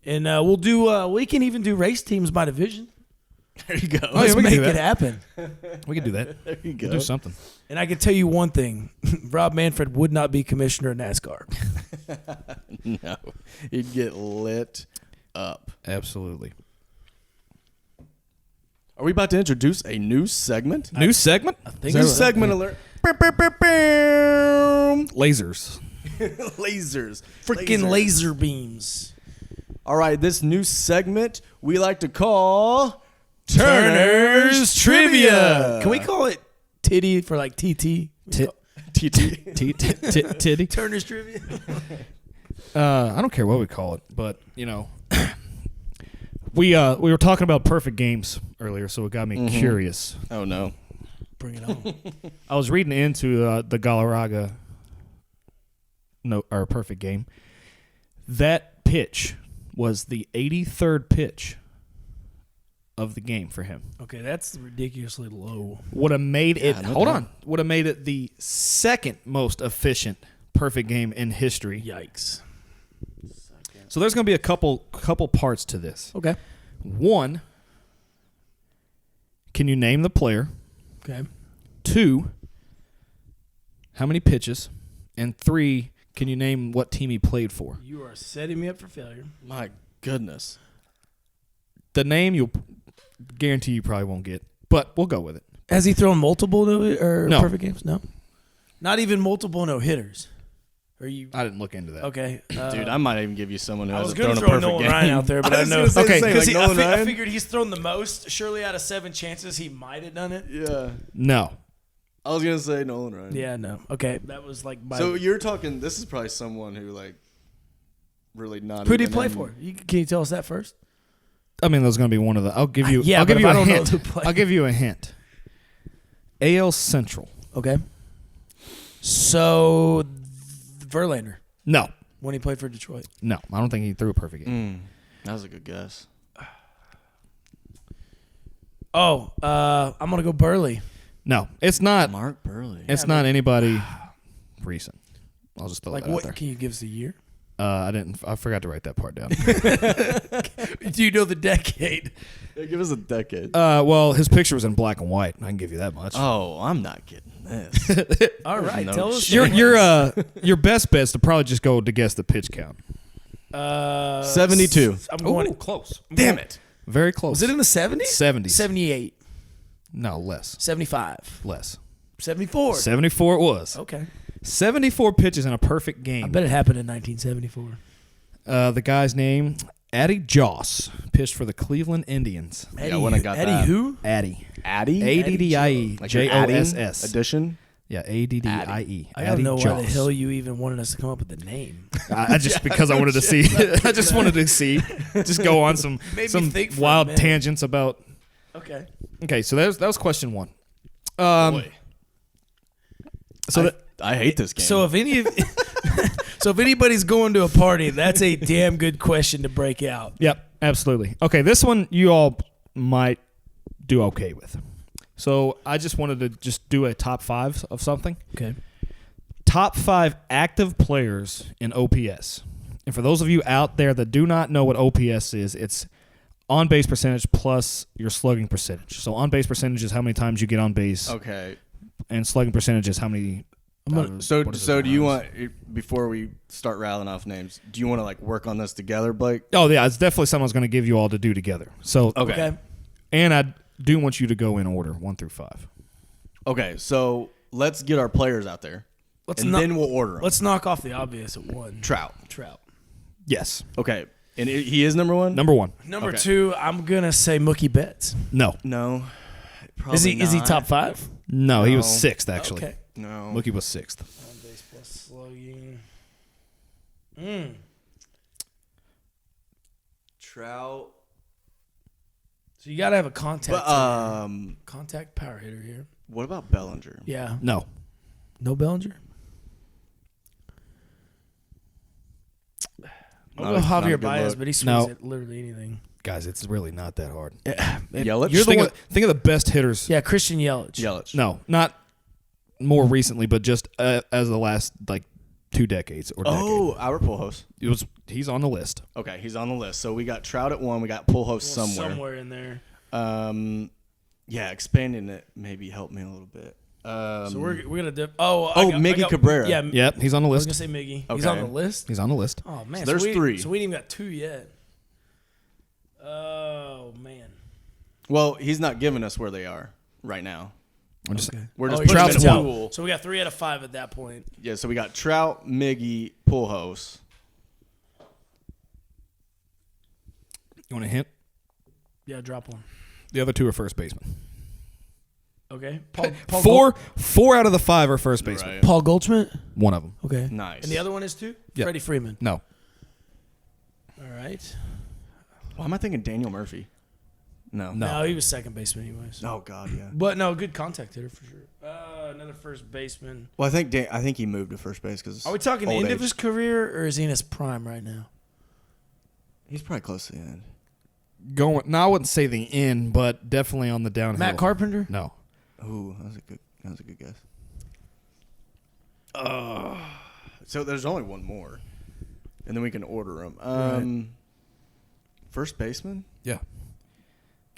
and we'll do. We can even do race teams by division. There you go. Let's make it happen. We can do that. There you go. We'll do something. And I can tell you one thing: Rob Manfred would not be commissioner of NASCAR. No, he'd get lit up. Absolutely. Are we about to introduce a new segment? New segment? I think New so. segment alert. Lasers. Lasers. Freaking laser beams. All right, this new segment we like to call Turner's Trivia. Can we call it titty for TT? Titty. Turner's Trivia. I don't care what we call it, but we were talking about perfect games earlier, so it got me curious. Oh no. Bring it on. I was reading into the Galarraga perfect game. That pitch was the 83rd pitch of the game for him. Okay, that's ridiculously low. Would have made it. No Hold doubt. on. Would have made it the second most efficient perfect game in history. Yikes. So there's going to be a couple parts to this. Okay. One, can you name the player? Okay. 2, how many pitches? And 3, can you name what team he played for? You are setting me up for failure. My goodness. The name you'll guarantee you probably won't get, but we'll go with it. Has he thrown multiple No. perfect games? No. Not even multiple no hitters. Are you? I didn't look into that. Okay. Dude, I might even give you someone who I was hasn't going thrown to a throw perfect Nolan game. Ryan out there, but I was know. gonna say the Okay, same, Because Nolan I Ryan. figured he's thrown the most. Surely out of 7 chances, he might have done it. Yeah. No. I was going to say Nolan Ryan. Yeah, no. Okay, that was my... So you're talking, this is probably someone who, really not. Who did he even play in- for? Can you tell us that first? I mean, there's going to be one of the. I'll give you. Yeah, I'll but give if you I a don't know hint. who played. I'll give you a hint. AL Central. Okay. So, Verlander, No. when he played for Detroit. No. I don't think he threw a perfect game. That was a good guess. Oh, I'm going to go Burley. No. It's not. Mark Burley. It's not anybody recent. I'll just throw that out What? there. Can you give us a year? I forgot to write that part down. Do you know the decade? Yeah, give us a decade. Well, his picture was in black and white. I can give you that much. Oh, I'm not getting this. All right, no tell us. shit. Your best bet's to probably just go to guess the pitch count. 72. I'm going. Close. Damn it. Very close. Was it in the 70s? 70s. 78, No, less. 75, Less. 74. 74 it was. Okay. 74 pitches in a perfect I game. bet it happened in 1974. The guy's name, Addy Joss, pitched for the Cleveland Indians. Yeah, when I got Eddie that. who? Addy. Addy? A-D-D-I-E. Like you're adding J-O-S-S. Addition? Yeah, A-D-D-I-E. I don't know why the hell you even wanted us to come up with the name. I just because I wanted to see. I just wanted to see. Just go on some Made me think for a wild minute. tangents about. Okay. Okay, so that was question 1. Boy. So I hate this game. So if anybody's going to a party, that's a damn good question to break out. Yep, absolutely. Okay, this one you all might do okay with. So I just wanted to just do a top 5 of something. Okay. Top 5 active players in OPS. And for those of you out there that do not know what OPS is, it's on-base percentage plus your slugging percentage. So on-base percentage is how many times you get on base. Okay. And slugging percentage is how many? So do you want, before we start rattling off names, do you want to like work on this together, Blake? Oh yeah, it's definitely something I was going to give you all to do together. So Okay. And I do want you to go in order 1 through 5. Okay, so let's get our players out there, then we'll order them. Let's knock off the obvious at 1. Trout. Yes. Okay, and he is number 1? Number 1. Number Okay. 2, I'm gonna say Mookie Betts. No. No. Is he Probably not. top 5? No, he was No. 6th actually. Okay. No. Mookie was 6th. On base plus slugging. Trout. So you gotta have a contact. But, contact power hitter here. what about Bellinger? Yeah. No. No Bellinger. I'll go Not a Javier good Baez, look. but he swings No. at literally anything. Guys, it's really not that hard. Yelich? You're think of the best hitters. Yeah, Christian Yelich. Yelich. No, not more recently, but just as the last like 2 decades or decade. Oh, Albert Pujols. He's on the list. Okay, he's on the list. So we got Trout at 1. We got Pujols Somewhere in there. Yeah, expanding it maybe helped me a little bit. So we're gonna dip. Miggy Cabrera. Yeah, Yep, he's on the I was list. gonna say Miggy. Okay. He's on the list. He's on the list. Oh man, So there's we, 3. So we ain't even got 2 yet. Oh man. Well, he's not giving us where they are right now. I'm just We're just you're putting Trout's them in a one. pool. So we got 3 out of 5 at that point. Yeah, so we got Trout, Miggy, Pujols. You want a hint? Yeah, drop one. The other 2 are first baseman. Okay. Four out of the 5 are first baseman. Right. Paul Goldschmidt. One of them. Okay. Nice. And the other one is 2? Yep. Freddie Freeman. No. All right. Why am I thinking Daniel Murphy? No. No, he was second baseman anyways. Oh God, yeah. But no, good contact hitter for sure. Another first baseman. Well, I think he moved to first base because. Are we talking the end of his career or is he in his prime right now? He's probably close to the end. No, I wouldn't say the end, but definitely on the downhill. Matt Carpenter? No. Ooh, that was a good guess. So there's only one more, and then we can order them. Right. First baseman. Yeah.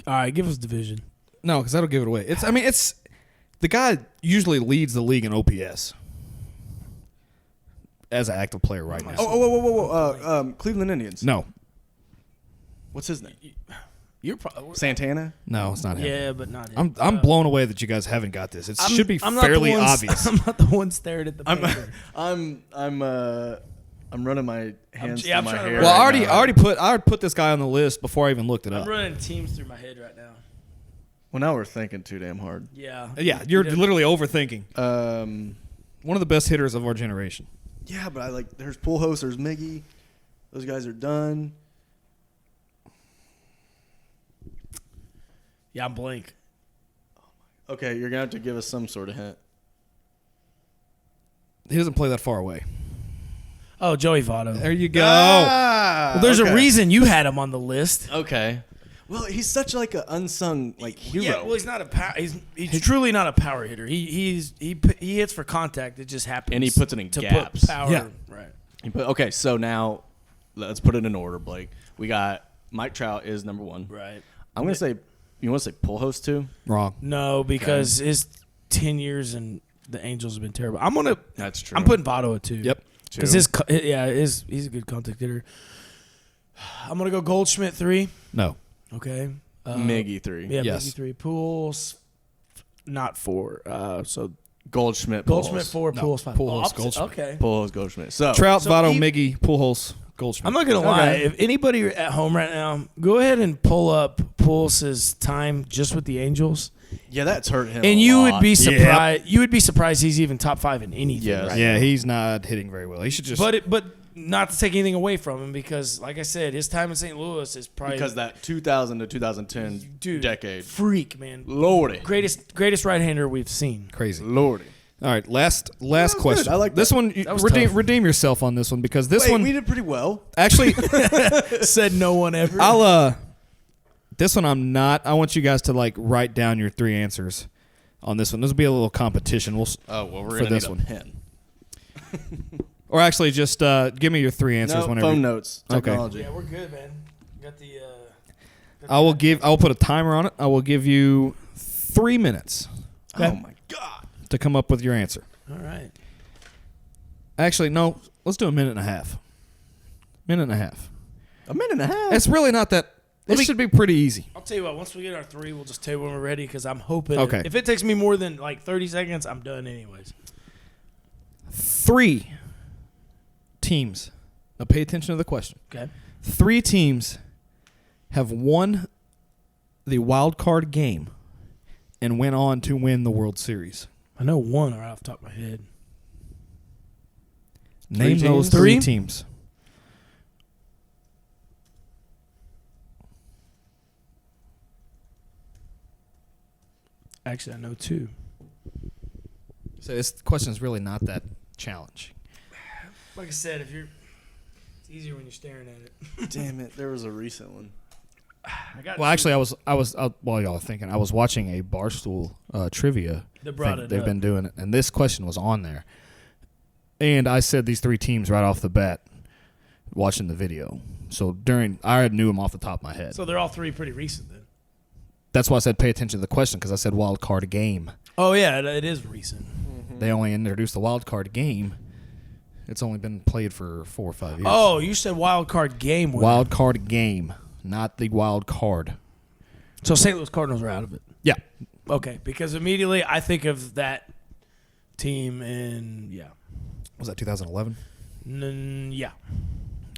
All right, give us division. No, because that'll give it away. It's the guy usually leads the league in OPS as an active player right now. Whoa. Cleveland Indians. No, What's his name? You're probably Santana. no, it's not him. yeah, but not him. I'm blown away that you guys haven't got this. It should be I'm not the fairly one- obvious. I'm not the one staring at the paper. I'm running my hands I'm through my trying to hair. Well, right now. I already put this guy on the list before I even looked it I'm up. running teams through my head right now. Well, now we're thinking too damn hard. Yeah. Yeah, you're did. literally overthinking. Um, One of the best hitters of our generation. yeah, but there's Pujols, there's Miggy. Those guys are done. Yeah, I'm blank. Okay, you're gonna have to give us some sort of hint. He doesn't play that far away. Oh, Joey Votto. There you go. Well, there's okay. a reason you had him on the list. Okay. Well, he's such like an unsung hero. Yeah, well, he's not a he's truly not a power hitter. He hits for contact. It just happens. And he puts it in to gaps. Put power. Yeah. Right. Okay, so now let's put it in order, Blake. We got Mike Trout is number 1. Right. I'm gonna say. You want to say Pujols too? Wrong. No, because his 10 years and the Angels have been terrible. That's true. I'm putting Votto at 2. Yep. Because he's a good contact hitter. I'm gonna go Goldschmidt 3. No. Okay. Miggy 3. Yeah, Yes. Miggy 3. Pools, not 4. So Goldschmidt. Goldschmidt Pujols. 4, No, Pools 5. Pujols, Opposite. Goldschmidt. Okay. Pujols, Goldschmidt. So Trout, So Votto, he- Miggy, Pujols, Goldschmidt. I'm not gonna lie. Okay. If anybody at home right now, go ahead and pull up Pulse's time just with the Angels, yeah, that's hurt him. and a you lot. would be surprised. You would be surprised he's even top 5 in anything. Yes. Right Yeah, now. he's not hitting very well. He should just. But not to take anything away from him, because like I said, his time in St. Louis is probably because that 2000 to 2010 dude, decade. freak, man. Lordy. Greatest right-hander we've seen. crazy. Lordy. All right, last was question. good. I like this that. one. That was Redeem, tough. redeem yourself on this one because this Wait, one we did pretty well. actually. Said no one ever. This one I'm not. I want you guys to write down your 3 answers on this one. This will be a little competition. We'll Oh well, we're For gonna this need one. a pen. or actually just give me your 3 answers No, whenever. phone notes. Okay. Technology. yeah, we're good, man. Got the. I will put a timer on it. I will give you 3 minutes Oh my God. to come up with your answer. All right. Actually, no. Let's do a minute and a half. Minute and a half. A minute and a half? It's really not that. This should be pretty easy. I'll tell you what. Once we get our 3, we'll just tell you when we're ready because I'm hoping. Okay. If it takes me more than like 30 seconds, I'm done anyways. 3 teams. Now pay attention to the question. Okay. 3 teams have won the wild card game and went on to win the World Series. I know one right off the top of my head. Name those teams? 3 teams. Actually, I know 2. So this question is really not that challenging. Like I said, it's easier when you're staring at it. Damn it. There was a recent one. Well, actually, while y'all are thinking, I was watching a Barstool trivia. They've been doing it, and this question was on there. And I said these 3 teams right off the bat watching the video. So I knew them off the top of my head. So they're all 3 pretty recent then. That's why I said pay attention to the question, because I said wild card game. Oh, yeah, it is recent. Mm-hmm. They only introduced the wild card game. It's only been played for 4 or 5 years. Oh, you said wild card game. Wild card game, not the wild card. So St. Louis Cardinals are out of it. Yeah. Okay, because immediately I think of that team in, Was that 2011? Yeah.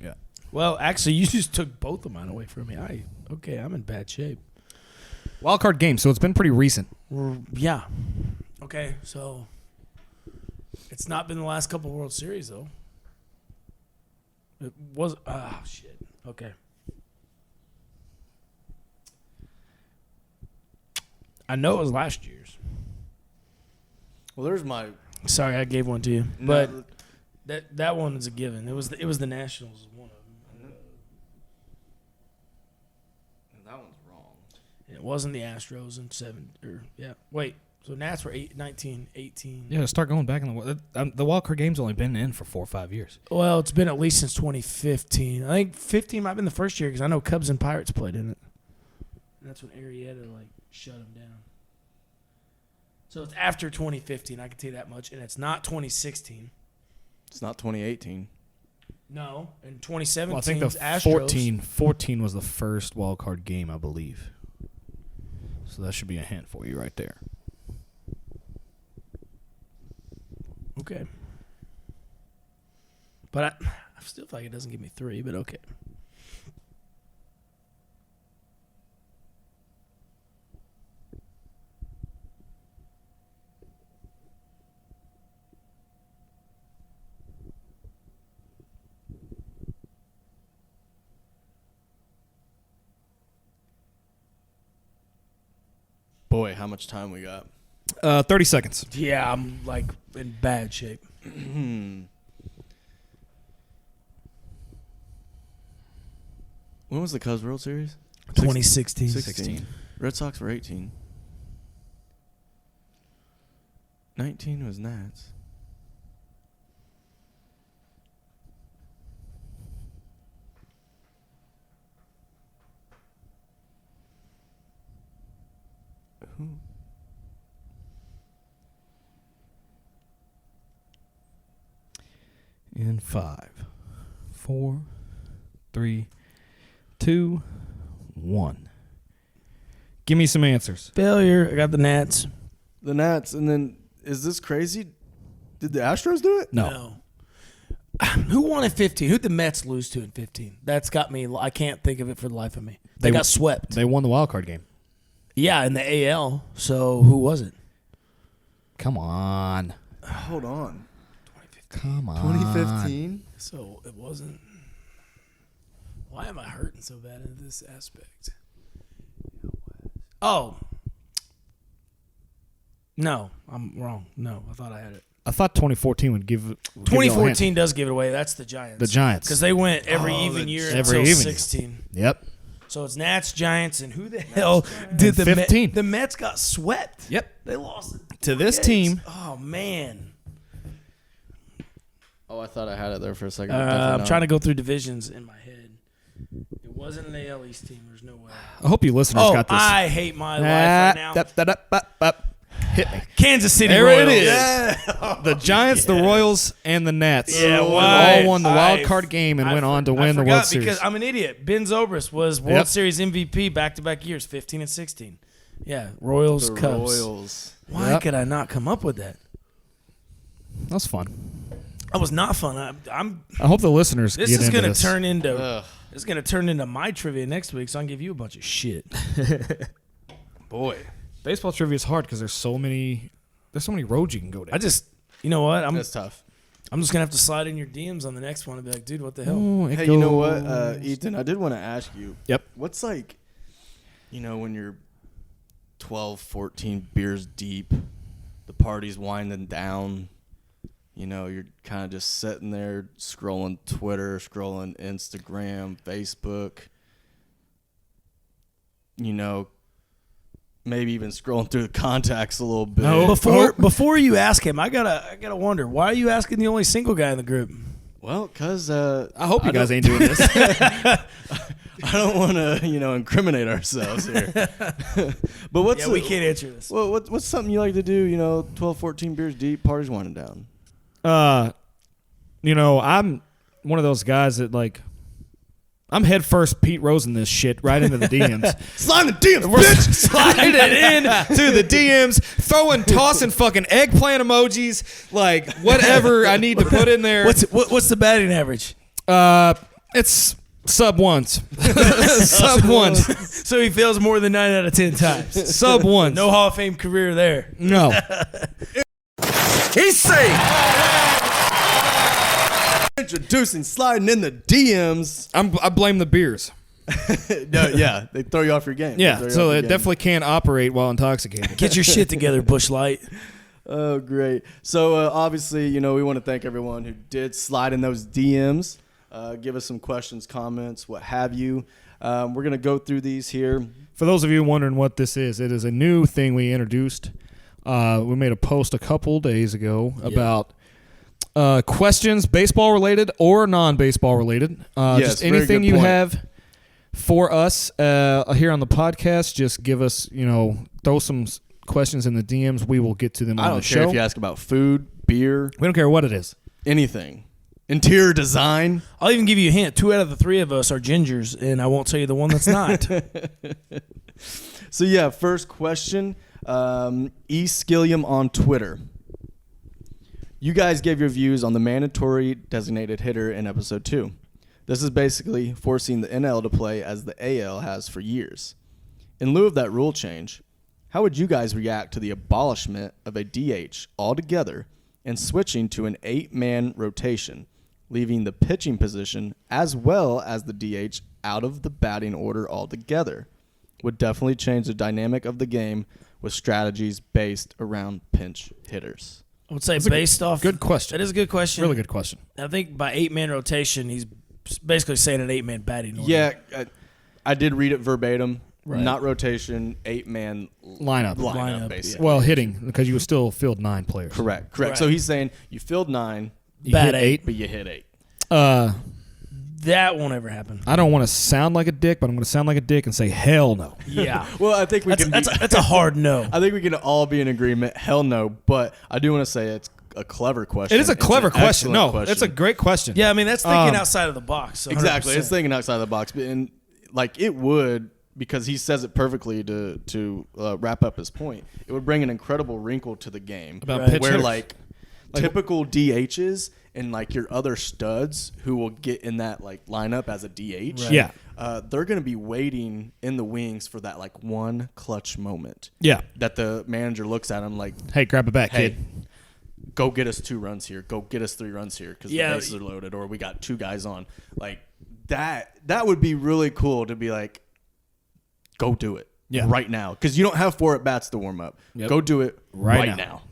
Yeah. Well, actually, you just took both of mine away from me. I'm in bad shape. Wild card game, so it's been pretty recent. Yeah. Okay, so it's not been the last couple of World Series, though. It was. Shit. Okay. I know it was last year's. Well, there's my. Sorry, I gave one to you, but that one is a given. It was the Nationals, one of them. That one's wrong. It wasn't the Astros in 7 or Wait, so Nats were 19, 18. Yeah, start going back in the wild card game's only been in for 4 or 5 years. Well, it's been at least since 2015. I think 15 might have been the first year because I know Cubs and Pirates played in it. And that's when Arrieta shut them down. So it's after 2015, I can tell you that much, and it's not 2016. It's not 2018. No, in 2017, Well, I think the Astros. 14 was the first wild card game, I believe. So that should be a hint for you right there. Okay. But I still feel like it doesn't give me 3, but okay. Boy, how much time we got? 30 seconds. Yeah, I'm in bad shape. When was the Cubs World Series? 2016. 16. Red Sox were 18. 19 was Nats. Who? In 5, 4, 3, 2, 1. Give me some answers. Failure. I got the Nats. The Nats, and then is this crazy? Did the Astros do it? No. Who won in 15? Who'd the Mets lose to in 15? That's got me. I can't think of it for the life of me. They got swept. They won the wild card game. Yeah, in the AL. So who was it? Come on. Hold on. Come on. 2015? So it wasn't. Why am I hurting so bad in this aspect? Oh. No, I'm wrong. No, I thought I had it. I thought 2014 would give 2014 does give it away. That's the Giants. The Giants. Because they went every even year every until even 16. Yep. So it's Nats, Giants, and who the hell did the 15? The Mets got swept. Yep. They lost To this games. team. Oh, man. Oh, I thought I had it there for a second. I'm trying to go through divisions in my head. It wasn't an AL East team. There's no way. I hope you listeners got this. I hate my life right now. Hit me. Kansas City There Royals. it is. Yeah. The Giants, the Royals, and the Nats all won the wild card game and went on to win the World Series. Because I'm an idiot. Ben Zobrist was World Series MVP back-to-back years, 15 and 16. Yeah, Royals, The Cubs. Royals. Why could I not come up with that? That was fun. That was not fun. I hope the listeners This get is into going this. to turn into Ugh. This is going to turn into my trivia next week, so I can give you a bunch of shit. Boy. Baseball trivia is hard because there's so many roads you can go down. You know what? That's tough. I'm just going to have to slide in your DMs on the next one and be like, dude, what the hell? Oh, Hey, you know what, Ethan? I did want to ask you. Yep. What's like, when you're 12, 14 beers deep, the party's winding down, you're kind of just sitting there scrolling Twitter, scrolling Instagram, Facebook, maybe even scrolling through the contacts a little bit. No, before you ask him, I gotta wonder, why are you asking the only single guy in the group? Well, because I hope you guys ain't doing this. I don't want to, incriminate ourselves here. But we can't answer this. Well, what's something you like to do? 12, 14 beers deep, party's winding down. I'm one of those guys that I'm head first Pete Rose in this shit right into the DMs. Slide the DMs, bitch! Sliding it in to the DMs, tossing fucking eggplant emojis, whatever I need to put in there. What's the batting average? It's sub ones. Sub ones. So he fails more than 9 out of 10 times. Sub ones. No Hall of Fame career there. No. He's safe! Introducing sliding in the DMs. I blame the beers. No, yeah, they throw you off your game. Yeah, so it definitely can't operate while intoxicated. Get your shit together, Bush Light. Oh, great. So, obviously, we want to thank everyone who did slide in those DMs. Give us some questions, comments, what have you. We're going to go through these here. For those of you wondering what this is, it is a new thing we introduced. We made a post a couple days ago about questions, baseball related or non-baseball related. Just anything you have for us here on the podcast, just give us, throw some questions in the DMs. We will get to them on the show. I don't care if you ask about food, beer. We don't care what it is. Anything. Interior design. I'll even give you a hint. 2 out of the 3 of us are gingers, and I won't tell you the one that's not. So, yeah, first question. E. Skilliam on Twitter. You guys gave your views on the mandatory designated hitter in episode 2. This is basically forcing the NL to play as the AL has for years. In lieu of that rule change, how would you guys react to the abolishment of a DH altogether and switching to an 8-man rotation, leaving the pitching position as well as the DH out of the batting order altogether? Would definitely change the dynamic of the game with strategies based around pinch hitters. I would say That's based off. Good question. That is a good question. Really good question. I think by 8-man rotation, he's basically saying an 8-man batting order. Yeah, I did read it verbatim. Right. Not rotation, 8-man Lineup. basically. Well, hitting, because you would still field 9 players. Correct. Right. So he's saying you filled 9, You Bat hit 8. but you hit 8. That won't ever happen. I don't want to sound like a dick, but I'm going to sound like a dick and say hell no. Yeah. Well, I think That's a hard no. I think we can all be in agreement. Hell no. But I do want to say it's a clever question. It is a clever It's an question. excellent No, question. it's a great question. Yeah, I mean, that's thinking outside of the box. 100%. Exactly. It's thinking outside the box. And it would, because he says it perfectly to wrap up his point, it would bring an incredible wrinkle to the game. About pitch where hitters. typical DHs and your other studs who will get in that lineup as a DH. Right. Yeah. They're going to be waiting in the wings for that one clutch moment. Yeah. That the manager looks at him like, Hey, grab it back, hey, kid. go get us 2 runs here. Go get us 3 runs here because the bases are loaded, or we got 2 guys on. That would be really cool to be like, go do it right now, because you don't have 4 at bats to warm up. Yep. Go do it Right now.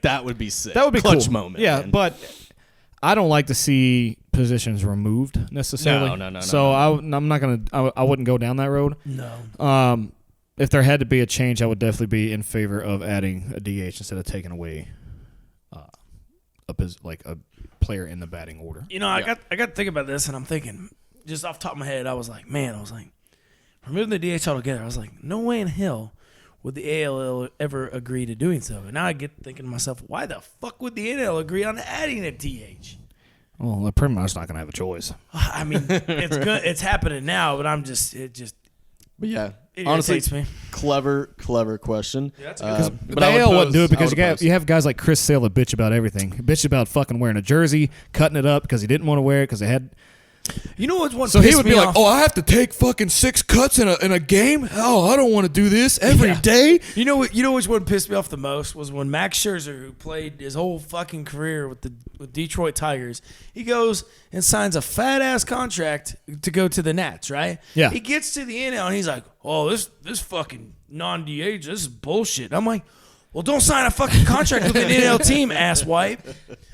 That would be sick. That would be clutch cool. moment. Yeah, man. but I don't like to see positions removed necessarily. No. So I'm not gonna. I wouldn't go down that road. No. If there had to be a change, I would definitely be in favor of adding a DH instead of taking away a player in the batting order. I got to think about this, and I'm thinking, just off the top of my head, I was like, removing the DH altogether. I was like, no way in hell would the AL ever agree to doing so? And now I get thinking to myself, why the fuck would the NL agree on adding a DH? Well, they're pretty much not going to have a choice. I mean, it's good. It's happening now, but But yeah, it honestly, irritates me. clever question. Yeah, that's a good But the AL wouldn't do it because you have guys like Chris Sale that bitch about everything. Bitch about fucking wearing a jersey, cutting it up because he didn't want to wear it because they had. You know what's one? So he would be like, off? "Oh, I have to take fucking 6 cuts in a game. Oh, I don't want to do this every day." You know which one pissed me off the most was when Max Scherzer, who played his whole fucking career with Detroit Tigers, he goes and signs a fat ass contract to go to the Nats, right? Yeah. He gets to the NL and he's like, "Oh, this fucking non-DH, this is bullshit." I'm like, well, don't sign a fucking contract with an NL team, asswipe.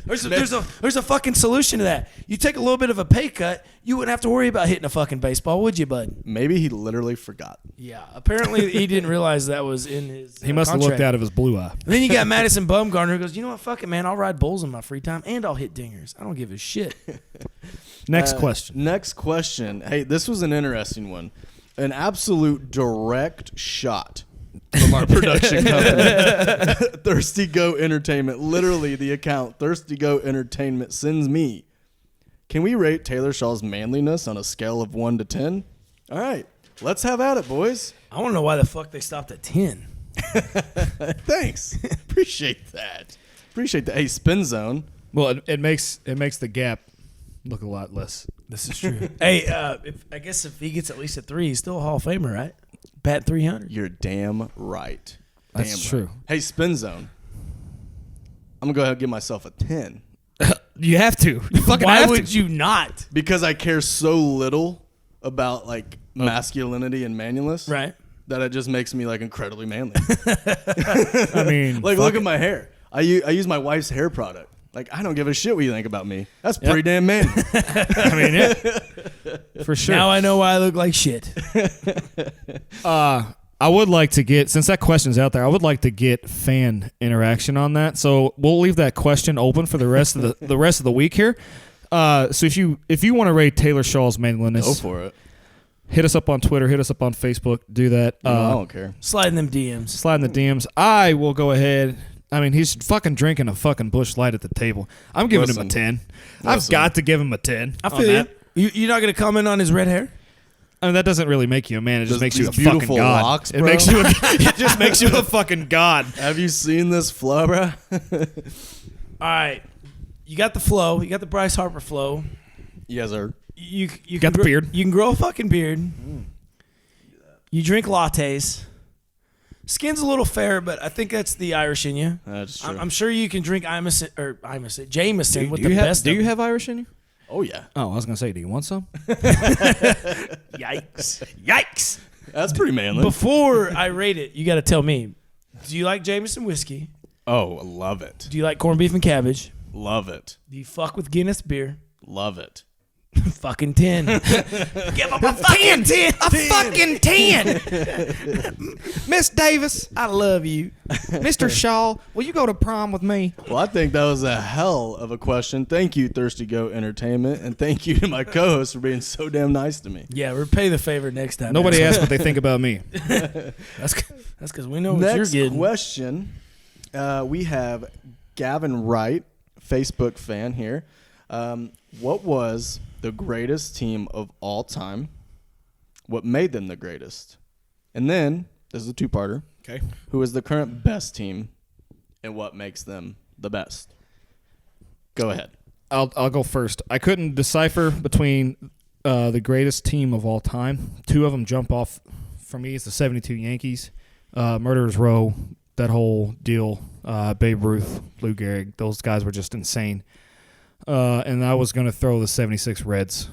There's a fucking solution to that. You take a little bit of a pay cut, you wouldn't have to worry about hitting a fucking baseball, would you, bud? Maybe he literally forgot. Yeah, apparently he didn't realize that was in his He must have looked out of his blue eye. And then you got Madison Bumgarner who goes, you know what, fuck it, man, I'll ride bulls in my free time and I'll hit dingers. I don't give a shit. Next question. Next question. Hey, this was an interesting one. An absolute direct shot from our production company, Thirsty Go Entertainment. Literally, the account Thirsty Go Entertainment sends me. Can we rate Taylor Shaw's manliness on a scale of 1 to 10? All right, let's have at it, boys. I want to know why the fuck they stopped at 10. Thanks. Appreciate that. Hey, Spin Zone. Well, it makes the gap look a lot less. This is true. Hey, I guess if he gets at least a 3, he's still a Hall of Famer, right? Bat 300. You're damn right. That's true. Hey, Spin Zone. I'm going to go ahead and give myself a 10. You have to. You fucking Why have would to. you not? Because I care so little about, like, masculinity and manliness. Right. That it just makes me, like, incredibly manly. I mean, like, look at my hair. I use my wife's hair product. Like, I don't give a shit what you think about me. That's pretty damn manly. I mean, yeah, for sure. Now I know why I look like shit. I would like to get, since that question's out there, I would like to get fan interaction on that. So we'll leave that question open for the rest of the rest of the week here. So if you want to rate Taylor Shaw's manliness, Go for it. hit us up on Twitter, hit us up on Facebook, do that. No, I don't care. Slide in them DMs. Slide in the DMs. I will go ahead. I mean, he's fucking drinking a fucking Busch Light at the table. I'm giving him a 10. I've got to give him a 10. I feel you. You're not going to comment on his red hair? I mean, that doesn't really make you a man. It just makes you a These fucking beautiful god. locks, It bro. makes you. It just makes you a fucking god. Have you seen this flow, bro? All right. You got the flow. You got the Bryce Harper flow. Yes, sir. You got the beard. You can grow a fucking beard. You drink lattes. Skin's a little fair, but I think that's the Irish in you. That's true. I'm sure you can drink Jameson with the best. Do you have Irish in you? Oh, yeah. Oh, I was gonna say, do you want some? Yikes. That's pretty manly. Before I rate it, you got to tell me, do you like Jameson whiskey? Oh, love it. Do you like corned beef and cabbage? Love it. Do you fuck with Guinness beer? Love it. Fucking 10. Give him a fucking 10. A fucking 10. Miss Davis, I love you. Mr. Shaw, will you go to prom with me? Well, I think that was a hell of a question. Thank you, Thirsty Go Entertainment, and thank you to my co-host for being so damn nice to me. Yeah, repay the favor next time. Nobody asked what they think about me. That's because we know what you're Next getting. question, we have Gavin Wright, Facebook fan here. What was the greatest team of all time? What made them the greatest? And then, this is a two-parter. Okay. Who is the current best team, and what makes them the best? Go ahead. I'll go first. I couldn't decipher between the greatest team of all time. Two of them jump off for me. It's the 72 Yankees. Murderers Row, that whole deal. Babe Ruth, Lou Gehrig, those guys were just insane. And I was going to throw the 76 Reds.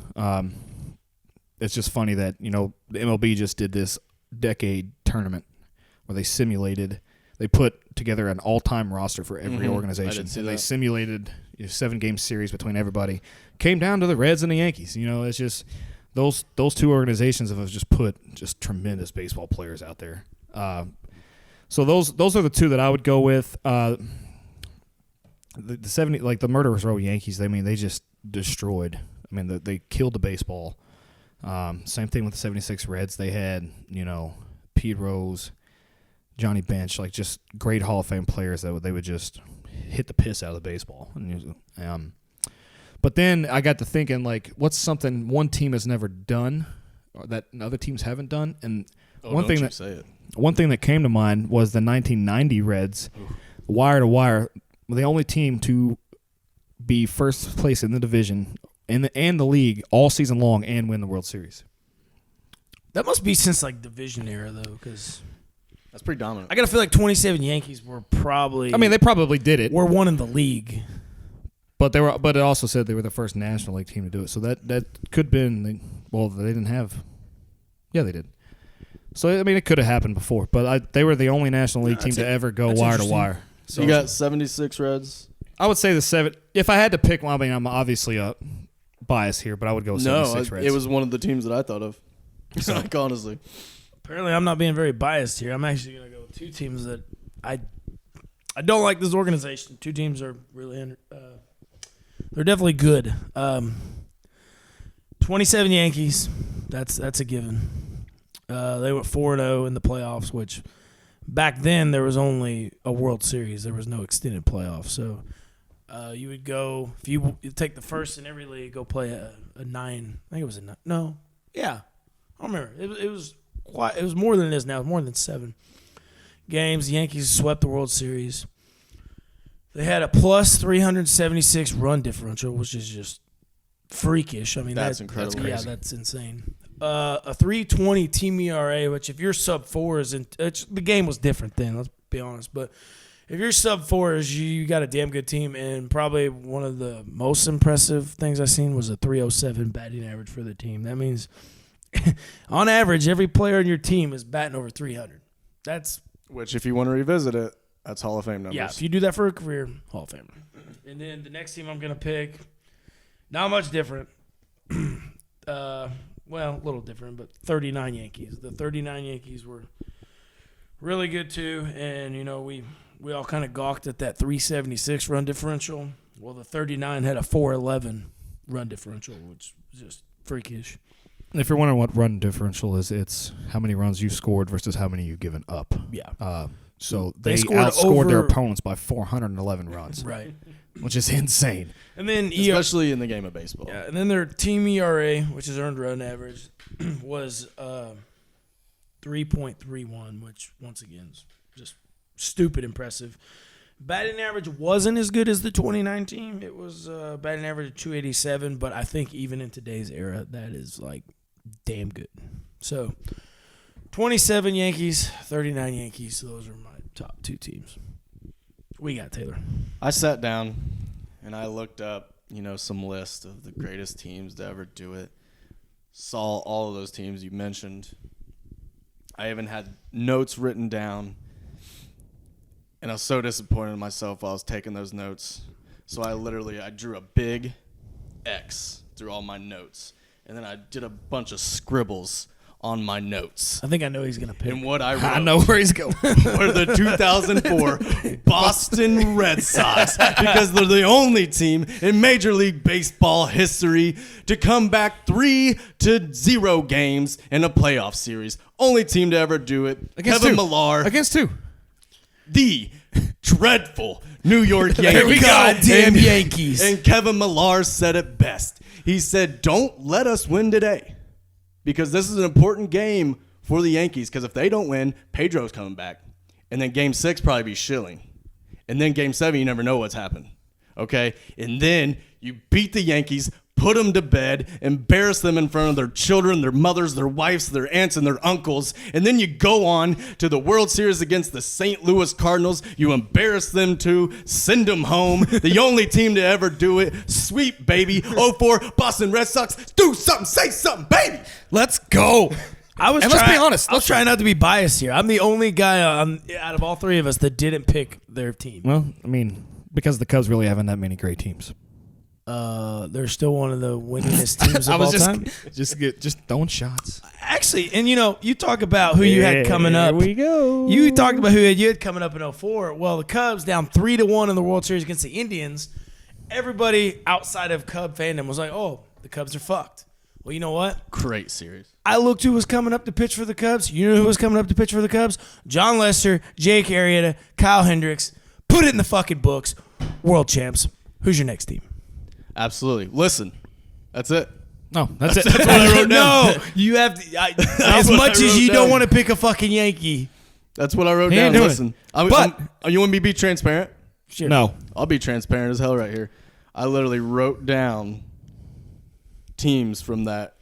It's just funny that, the MLB just did this decade tournament where they put together an all-time roster for every organization. see And that. they simulated a 7-game series between everybody. Came down to the Reds and the Yankees. It's just those two organizations have just put just tremendous baseball players out there. So those are the two that I would go with. The 70, like the Murderers Row Yankees, they just destroyed. They killed the baseball. Same thing with the 76 Reds. They had, Pete Rose, Johnny Bench, like just great Hall of Fame players that they would just hit the piss out of the baseball. But then I got to thinking, like, what's something one team has never done or that other teams haven't done? And one thing that came to mind was the 1990 Reds, wire to wire, the only team to be first place in the division and the league all season long and win the World Series. That must be since like division era though, because that's pretty dominant. I gotta feel like 27 Yankees were probably. I mean, they probably did it. Were one in the league, but they were. But it also said they were the first National League team to do it. So that could have been. Well, they didn't have. Yeah, they did. So I mean, it could have happened before, but they were the only National League team to ever go wire to wire. So you got 76 Reds. I would say the 7. If I had to pick one, I mean, I'm obviously biased here, but I would go 76 Reds. It was one of the teams that I thought of. Like, honestly. Apparently, I'm not being very biased here. I'm actually going to go with two teams that I don't like this organization. Two teams are really they're definitely good. 27 Yankees, that's a given. They went 4-0 in the playoffs, which back then there was only a World Series. There was no extended playoffs. So you would go, if you take the first in every league, go play a 9. I think it was a 9. No. Yeah. I don't remember. It was more than it is now. It was more than 7 games. The Yankees swept the World Series. They had a plus 376 run differential, which is just freakish. I mean, that's incredible. That's crazy. Yeah, that's insane. A 3.20 team ERA, which if you're sub 4s, the game was different then. Let's be honest, but if you're sub 4s, you got a damn good team. And probably one of the most impressive things I've seen was a 3.07 batting average for the team. That means, on average, every player on your team is batting over 300. Which, if you want to revisit it, that's Hall of Fame numbers. Yeah, if you do that for a career, Hall of Famer. And then the next team I'm going to pick, not much different. Well, a little different, but 39 Yankees. The 39 Yankees were really good too, and we all kind of gawked at that 376 run differential. Well, the 39 had a 411 run differential, which is just freakish. If you're wondering what run differential is, it's how many runs you've scored versus how many you've given up. Yeah. So they outscored their opponents by 411 runs. Right. Which is insane. And then especially in the game of baseball. Yeah, and then their team ERA, which is earned run average, was 3.31, which once again is just stupid impressive. Batting average wasn't as good as the 29 team. It was batting average of 287, but I think even in today's era, that is like damn good. So 27 Yankees, 39 Yankees. Those are my top 2 teams. We got Taylor. I sat down and I looked up, some list of the greatest teams to ever do it. Saw all of those teams you mentioned. I even had notes written down. And I was so disappointed in myself while I was taking those notes. So I drew a big X through all my notes. And then I did a bunch of scribbles on my notes. I think I know he's going to pick. And what I wrote. I know where he's going. Were the 2004 Boston Red Sox. Because they're the only team in Major League Baseball history to come back 3-0 games in a playoff series. Only team to ever do it. Against Kevin two. Millar. Against 2. The dreadful New York Yankees. There we go. Goddamn Yankees. And Kevin Millar said it best. He said, "Don't let us win today. Because this is an important game for the Yankees. Because if they don't win, Pedro's coming back. And then Game 6 probably be Schilling. And then Game 7, you never know what's happened. Okay? And then you beat the Yankees, put them to bed, embarrass them in front of their children, their mothers, their wives, their aunts, and their uncles. And then you go on to the World Series against the St. Louis Cardinals. You embarrass them too, send them home. The only team to ever do it. Sweep, baby. 04 Boston Red Sox. Do something. Say something, baby. Let's go. Let's be honest. I was trying not to be biased here. I'm the only guy out of all 3 of us that didn't pick their team. Well, I mean, because the Cubs really haven't that many great teams. They're still one of the winningest teams of all time. Just throwing shots. Actually, and you talk about who you had coming up. Here we go. You talked about who you had coming up in 04. Well, the Cubs down 3-1 in the World Series against the Indians. Everybody outside of Cub fandom was like, "Oh, the Cubs are fucked." Well, you know what? Great series. I looked who was coming up to pitch for the Cubs. You know who was coming up to pitch for the Cubs? John Lester, Jake Arrieta, Kyle Hendricks. Put it in the fucking books. World champs. Who's your next team? Absolutely. Listen, that's it. No, that's it. That's what I wrote down. No, you have to, as what much I as wrote you don't down. want to pick a fucking Yankee. That's what I wrote He down. ain't doing it. Listen, you want me to be transparent? Sure. No. I'll be transparent as hell right here. I literally wrote down teams from that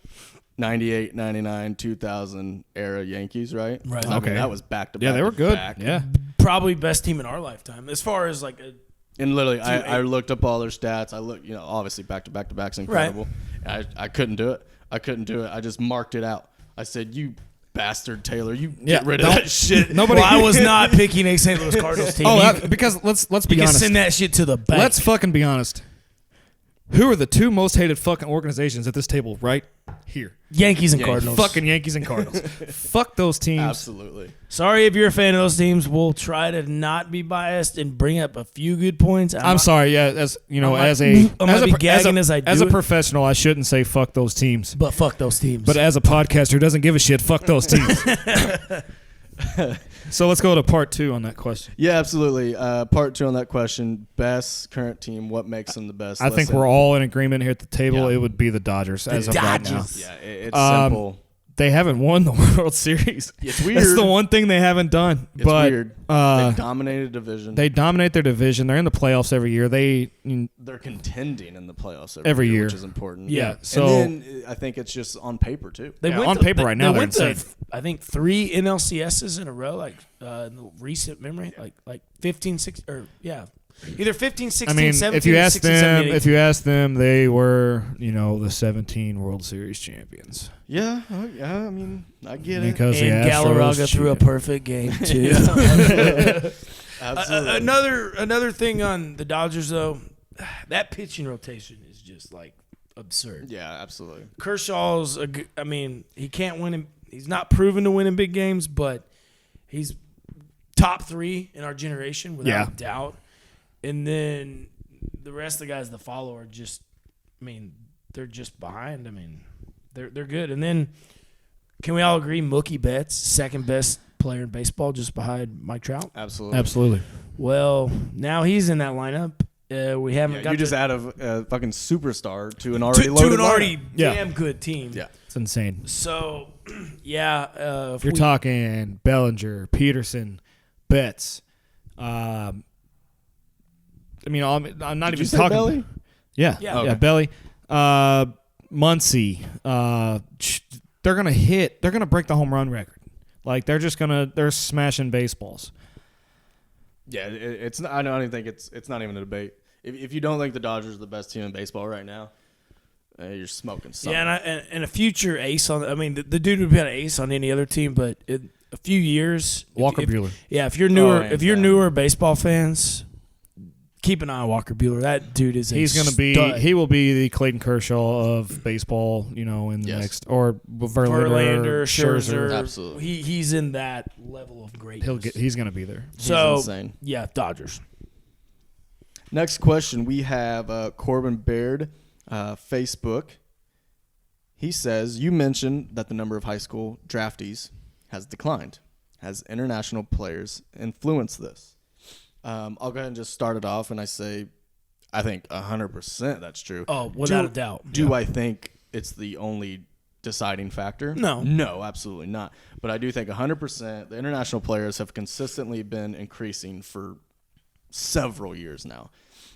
98, 99, 2000 era Yankees, right? Right. I mean, Okay. that was back to back. Yeah, they were to good. back. Yeah. Probably best team in our lifetime as far as like a. And literally, 2-8. I looked up all their stats. I looked, obviously back to back to back's incredible. I couldn't do it. I just marked it out. I said, "You bastard, Taylor, you get rid of that shit." Nobody. Well, I was not picking a St. Louis Cardinals team. Because let's be you can honest. send that shit to the bank. Let's fucking be honest. Who are the two most hated fucking organizations at this table right here? Yankees and Cardinals. Fucking Yankees and Cardinals. Fuck those teams. Absolutely. Sorry if you're a fan of those teams. We'll try to not be biased and bring up a few good points. I'm sorry. Yeah, as you know, I might- as a I might as a be pro- gagging as I do it. professional, I shouldn't say fuck those teams. But fuck those teams. But as a podcaster who doesn't give a shit, fuck those teams. So let's go to part 2 on that question. Yeah, absolutely. Part 2 on that question: best current team. What makes them the best? I think Listen, we're all in agreement here at the table. Yeah. It would be the Dodgers as of right now. Dodgers. Yeah, it's Um, simple. They haven't won the World Series. It's weird. That's the one thing they haven't done. It's but weird. Uh, They dominated division. they dominate their division. They're in the playoffs every year. They're contending in the playoffs Every year. which is important. Yeah, so- and then I think it's just on paper too. They Yeah, went on to- paper right now, they they're went to, insane. I think 3 NLCSs in a row, like in the recent memory, like 15, 16, or yeah, either 15, 16, I mean, 17, if you or ask 16, them, 17, if you ask them, they were, the 17 World Series champions. Yeah, I mean, I get it. Because and the Astros Galarraga threw a cheated. perfect game too. Absolutely. Another thing on the Dodgers though, that pitching rotation is just like absurd. Yeah, absolutely. Kershaw's he can't win in, he's not proven to win in big games, but he's top 3 in our generation without doubt. And then the rest of the guys that follow are just, they're just behind. They're good. And then can we all agree Mookie Betts, second best player in baseball, just behind Mike Trout? Absolutely. Absolutely. Well, now he's in that lineup. We haven't got you just to, add a fucking superstar to an to, already to loaded an already lineup. Yeah. damn good team. Yeah. It's insane. So, yeah. If You're we- talking Bellinger, Peterson, Betts. I'm not Did even you say talking. Belly? Yeah, Yeah. yeah, Okay. Belly. Muncy. They're gonna hit. They're gonna break the home run record. Like they're smashing baseballs. Yeah, it's not. I don't even think it's not even a debate. If you don't think the Dodgers are the best team in baseball right now, you're smoking something. Yeah, and a future ace on. The dude would be an ace on any other team, but in a few years, Walker if, Buehler. Yeah, if you're newer, hands if you're down. newer baseball fans, keep an eye on Walker Buehler. That dude is. He's going gonna be. stud. He will be the Clayton Kershaw of baseball. In the Yes. next or Verlander, Scherzer. Absolutely. He's in that level of greatness. He's gonna be there. So insane. yeah, Dodgers. Next question, we have Corbin Baird, Facebook. He says, you mentioned that the number of high school draftees has declined. Has international players influenced this? I'll go ahead and just start it off, and I say I think 100% that's true. Oh, without a doubt. Do I think it's the only deciding factor? No. No, absolutely not. But I do think 100% the international players have consistently been increasing for several years now.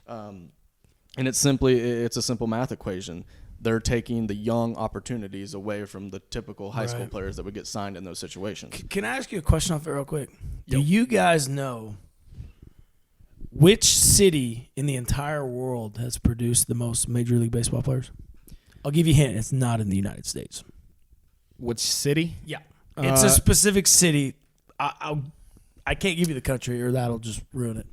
And it's a simple math equation. They're taking the young opportunities away from the typical high school players that would get signed in those situations. Can I ask you a question off it real quick? Do you guys know which city in the entire world has produced the most Major League Baseball players? I'll give you a hint. It's not in the United States. Which city? Yeah. It's a specific city. I can't give you the country or that'll just ruin it.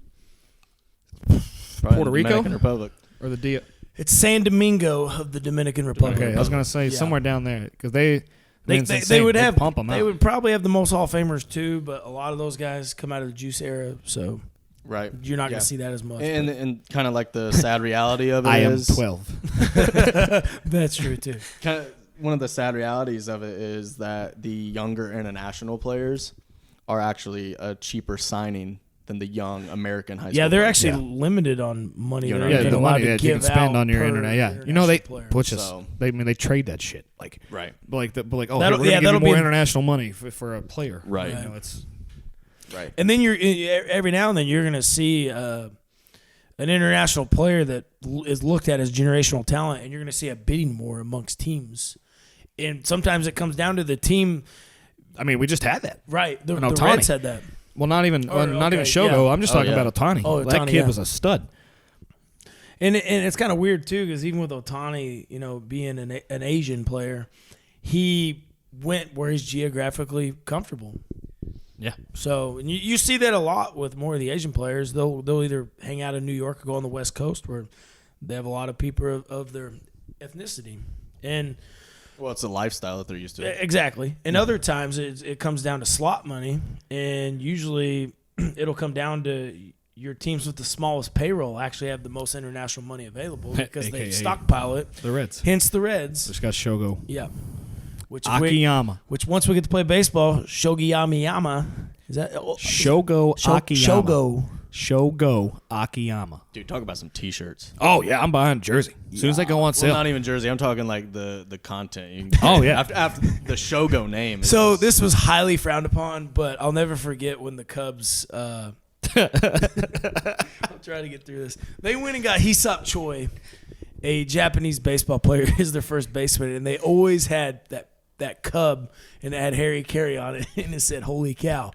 Probably Puerto the Rico? Dominican Republic. Or the deal? It's San Domingo of the Dominican Republic. Okay, I was gonna say Yeah. somewhere down there because they They would have pump them out. They would probably have the most Hall of Famers too, but a lot of those guys come out of the juice era, so Right. you're not Yeah. gonna see that as much. And kind of like the sad reality of it I am is 12. That's true too. kind of one of the sad realities of it is that the younger international players are actually a cheaper signing than the young American high school. Yeah, they're players. actually limited on money. You know, They're yeah, even the allowed money to that you give can spend out on your per internet. Yeah, international player. which is So- they trade that shit. Like Right. oh, That'll- we're yeah, gonna give you that'll more be- international money for a player. Right. You know, it's Right. And then every now and then you're going to see an international player that is looked at as generational talent, and you're going to see a bidding war amongst teams. And sometimes it comes down to the team. I mean, we just had that. Right. The And Ohtani. Reds had that. Well, not even Shogo. yeah. I'm just Oh, talking yeah. about Ohtani. Oh, that Ohtani, kid yeah. was a stud. And it's kind of weird, too, because even with Ohtani, being an Asian player, he went where he's geographically comfortable. Yeah. So and you see that a lot with more of the Asian players. They'll either hang out in New York or go on the West Coast where they have a lot of people of their ethnicity. And Well, it's a lifestyle that they're used to. exactly. And other times it comes down to slot money, and usually it'll come down to your teams with the smallest payroll actually have the most international money available because they AKA stockpile it. The Reds. Hence the Reds. Just got Shogo. Yeah. Which Akiyama. once we get to play baseball, Shogiyama. Is that Shogo Akiyama. Shogo Akiyama. Dude, talk about some T-shirts. Oh, yeah. I'm buying a jersey. As soon as they go on Well, sale. not even jersey. I'm talking like the content. You can Oh, yeah. After the Shogo name. is So just- this was highly frowned upon, but I'll never forget when the Cubs. I'll try to get through this. They went and got Hisop Choi, a Japanese baseball player, as their first baseman, and they always had that Cub, and it had Harry Carey on it, and it said "Holy cow."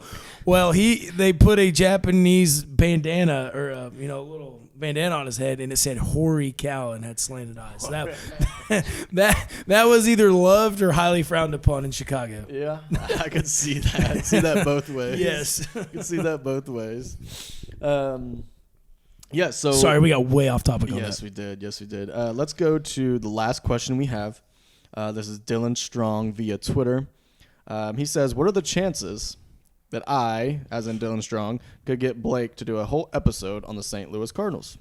Well, they put a Japanese bandana or a little bandana on his head, and it said "Hoary cow" and had slanted eyes. So that was either loved or highly frowned upon in Chicago. Yeah, I could see that. I see that both ways. Yes. I can see that both ways. Yeah. So Sorry, we got way off topic on Yes, that. we did. Yes, we did. Let's go to the last question we have. This is Dylan Strong via Twitter. He says, "What are the chances that I, as in Dylan Strong, could get Blake to do a whole episode on the St. Louis Cardinals?"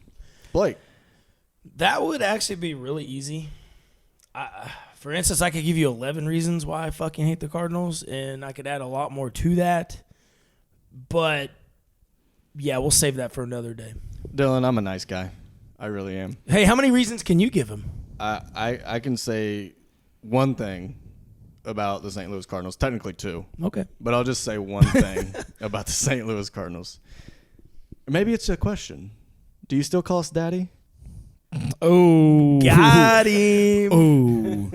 Blake. That would actually be really easy. For instance, I could give you 11 reasons why I fucking hate the Cardinals, and I could add a lot more to that. But, yeah, we'll save that for another day. Dylan, I'm a nice guy. I really am. Hey, how many reasons can you give him? I can say one thing about the St. Louis Cardinals, technically two, Okay. but I'll just say one thing about the St. Louis Cardinals. Maybe it's a question. Do you still call us daddy? Oh. Got him. Oh.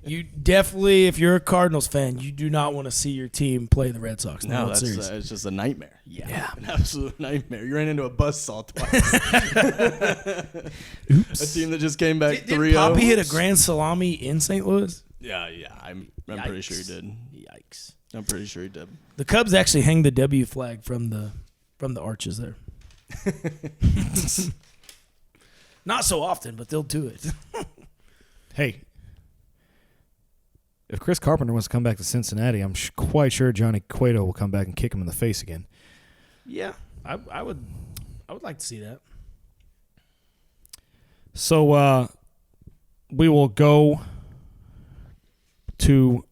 You definitely, if you're a Cardinals fan, you do not want to see your team play the Red Sox. No, that's that's it's just a nightmare. Yeah. An absolute nightmare. You ran into a buzzsaw twice. Oops. A team that just came back Did 3-0. Poppy hit a grand salami in St. Louis? Yeah, I'm pretty sure he did. Yikes. I'm pretty sure he did. The Cubs actually hang the W flag from the arches there. Not so often, but they'll do it. Hey. If Chris Carpenter wants to come back to Cincinnati, I'm quite sure Johnny Cueto will come back and kick him in the face again. Yeah, I would like to see that. So we will go to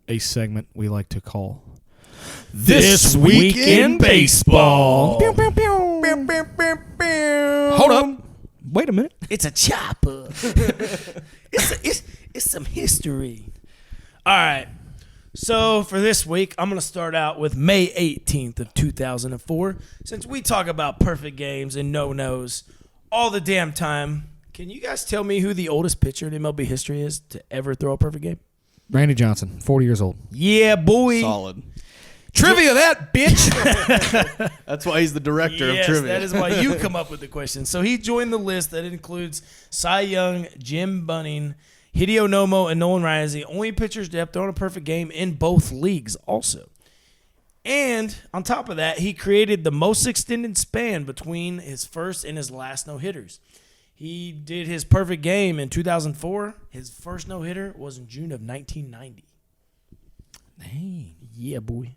a segment we like to call This Week in Baseball. Hold up. Wait a minute. It's a chopper. it's some history. All right. So for this week, I'm going to start out with May 18th of 2004. Since we talk about perfect games and no-nos all the damn time, can you guys tell me who the oldest pitcher in MLB history is to ever throw a perfect game? Randy Johnson, 40 years old. Yeah, boy. Solid. Trivia that, bitch. That's why he's the director Yes, of trivia. that is why you come up with the question. So he joined the list that includes Cy Young, Jim Bunning, Hideo Nomo, and Nolan Ryan as the only pitchers to have thrown a perfect game in both leagues also. And on top of that, he created the most extended span between his first and his last no-hitters. He did his perfect game in 2004. His first no-hitter was in June of 1990. Hey. Yeah, boy.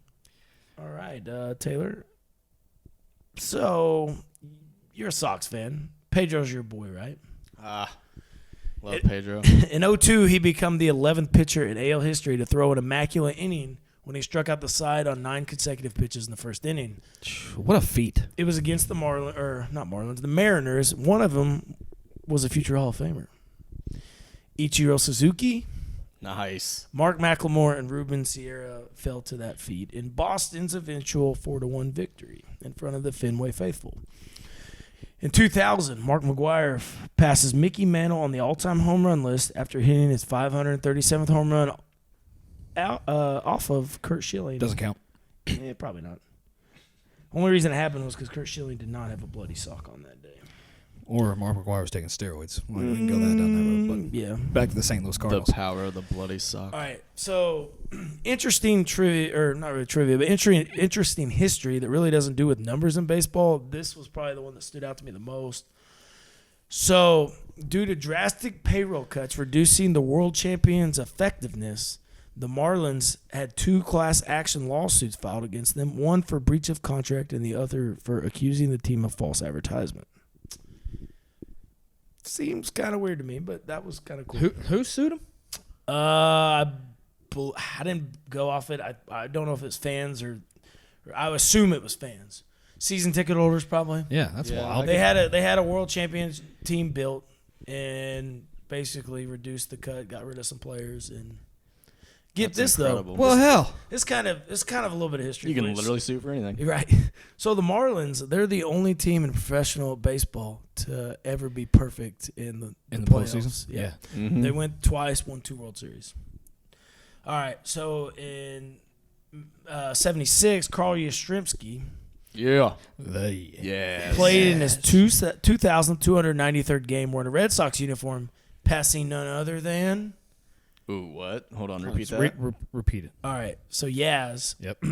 All right, Taylor. So, you're a Sox fan. Pedro's your boy, right? Love Pedro. In 2002, he became the 11th pitcher in AL history to throw an immaculate inning when he struck out the side on 9 consecutive pitches in the first inning. What a feat. It was against the the Mariners. One of them was a future Hall of Famer. Ichiro Suzuki, Nice. Mark McLemore, and Ruben Sierra fell to that feat in Boston's eventual 4-1 victory in front of the Fenway faithful. In 2000, Mark McGwire passes Mickey Mantle on the all-time home run list after hitting his 537th home run off of Curt Schilling. Doesn't count. Yeah, probably not. Only reason it happened was because Curt Schilling did not have a bloody sock on that day. Or Mark McGwire was taking steroids. We can go that down that road. But Yeah. back to the St. Louis Cardinals. The power of the bloody sock. All right. So, interesting trivia, or not really trivia, but interesting history that really doesn't do with numbers in baseball. This was probably the one that stood out to me the most. So, due to drastic payroll cuts reducing the world champion's effectiveness, the Marlins had 2 class action lawsuits filed against them, one for breach of contract and the other for accusing the team of false advertisement. Seems kind of weird to me, but that was kind of cool. Who sued him? I didn't go off it. I don't know if it's fans or I would assume it was fans. Season ticket holders probably. Yeah, that's wild. They had a world champion team built and basically reduced the cut, got rid of some players, and That's this incredible. though. Well, hell. It's kind of a little bit of history. You can for you. literally sue for anything. Right. So the Marlins, they're the only team in professional baseball to ever be perfect in the playoffs. postseason. Yeah. Mm-hmm. They went twice, won 2 World Series. All right. So in 76, Carl Yastrzemski Yeah. Yeah. played in his 2,293rd game wearing a Red Sox uniform, passing none other than. Ooh, what? Hold on. Repeat that. Repeat it. All right. So Yaz Yep.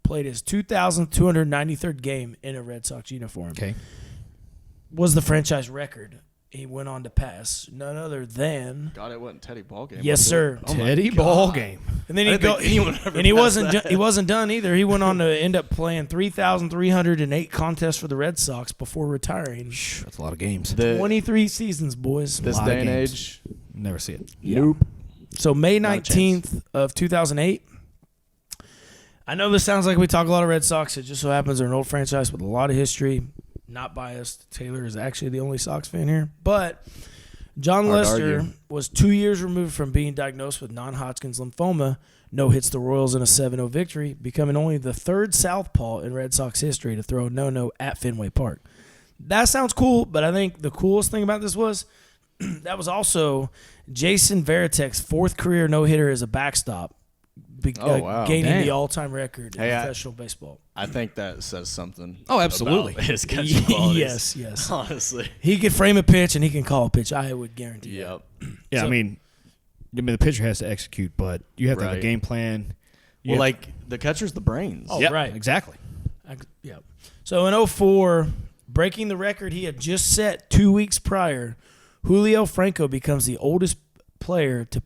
played his 2,293rd game in a Red Sox uniform. Okay. Was the franchise record. He went on to pass none other than. God, it wasn't Teddy Ballgame. Yes, sir. Oh my Teddy God. Ball Game. And then I he didn't go. think anyone ever And he passed wasn't. that. He wasn't done either. He went on to end up playing 3,308 contests for the Red Sox before retiring. That's a lot of games. 23 seasons, boys. This lot of day and games. age. Never see it. Nope. So May Not a chance. 19th of 2008. I know this sounds like we talk a lot of Red Sox. It just so happens they're an old franchise with a lot of history. Not biased. Taylor is actually the only Sox fan here. But John Hard to Lester argue. was 2 years removed from being diagnosed with non-Hodgkin's lymphoma. No hits the Royals in a 7-0 victory, becoming only the 3rd southpaw in Red Sox history to throw a no-no at Fenway Park. That sounds cool, but I think the coolest thing about this was that was also Jason Varitek's 4th career no-hitter as a backstop, Wow. gaining Damn. the all-time record in Hey, professional baseball. I think that says something. Oh, absolutely. about his catching qualities. Yes. Honestly. He can frame a pitch and he can call a pitch. I would guarantee that. Yep. Yeah, So- I mean, the pitcher has to execute, but you have to have a Right. game plan. Well, like the catcher's the brains. Oh, Yep, right. exactly. Yeah. So in 2004, breaking the record he had just set 2 weeks prior, Julio Franco becomes the oldest player to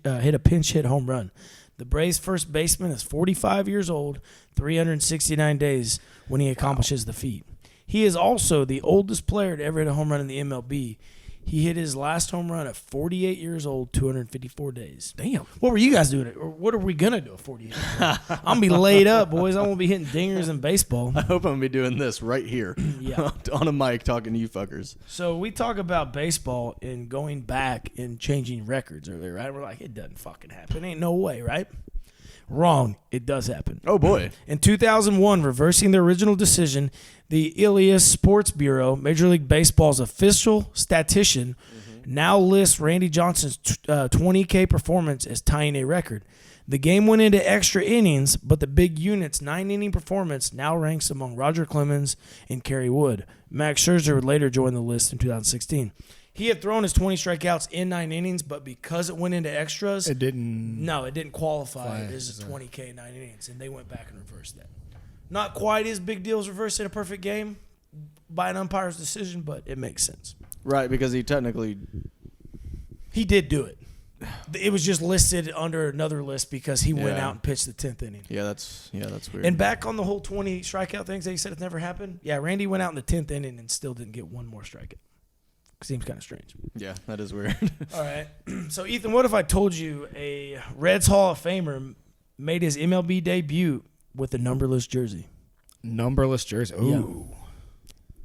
hit a pinch hit home run. The Braves' first baseman is 45 years old, 369 days when he accomplishes the feat. He is also the oldest player to ever hit a home run in the MLB. He hit his last home run at 48 years old, 254 days. Damn. What were you guys doing? Or what are we going to do at 48 years old? I'm going to be laid up, boys. I won't be hitting dingers in baseball. I hope I'm gonna be doing this right here. Yeah. On a mic talking to you fuckers. So we talk about baseball and going back and changing records earlier, right? We're like, it doesn't fucking happen. Ain't no way, right? Wrong. It does happen. Oh boy. In 2001, reversing the original decision, the Ilias Sports Bureau, Major League Baseball's official statistician, now lists Randy Johnson's 20K performance as tying a record. The game went into extra innings, but the big unit's 9-inning performance now ranks among Roger Clemens and Kerry Wood. Max Scherzer would later join the list in 2016. He had thrown his 20 strikeouts in 9 innings, but because it went into extras, It didn't. no, it didn't qualify Fine. as a 20K 9 innings, and they went back and reversed that. Not quite as big deal as reversing a perfect game by an umpire's decision, but it makes sense. Right, because he technically. He did do it. It was just listed under another list because he went Yeah. out and pitched the 10th inning. Yeah, that's weird. And back on the whole 20 strikeout things that he said it never happened, yeah, Randy went out in the 10th inning and still didn't get one more strikeout. Seems kind of strange. Yeah, that is weird. All right. So, Ethan, what if I told you a Reds Hall of Famer made his MLB debut with a numberless jersey? Numberless jersey. Ooh. Yeah.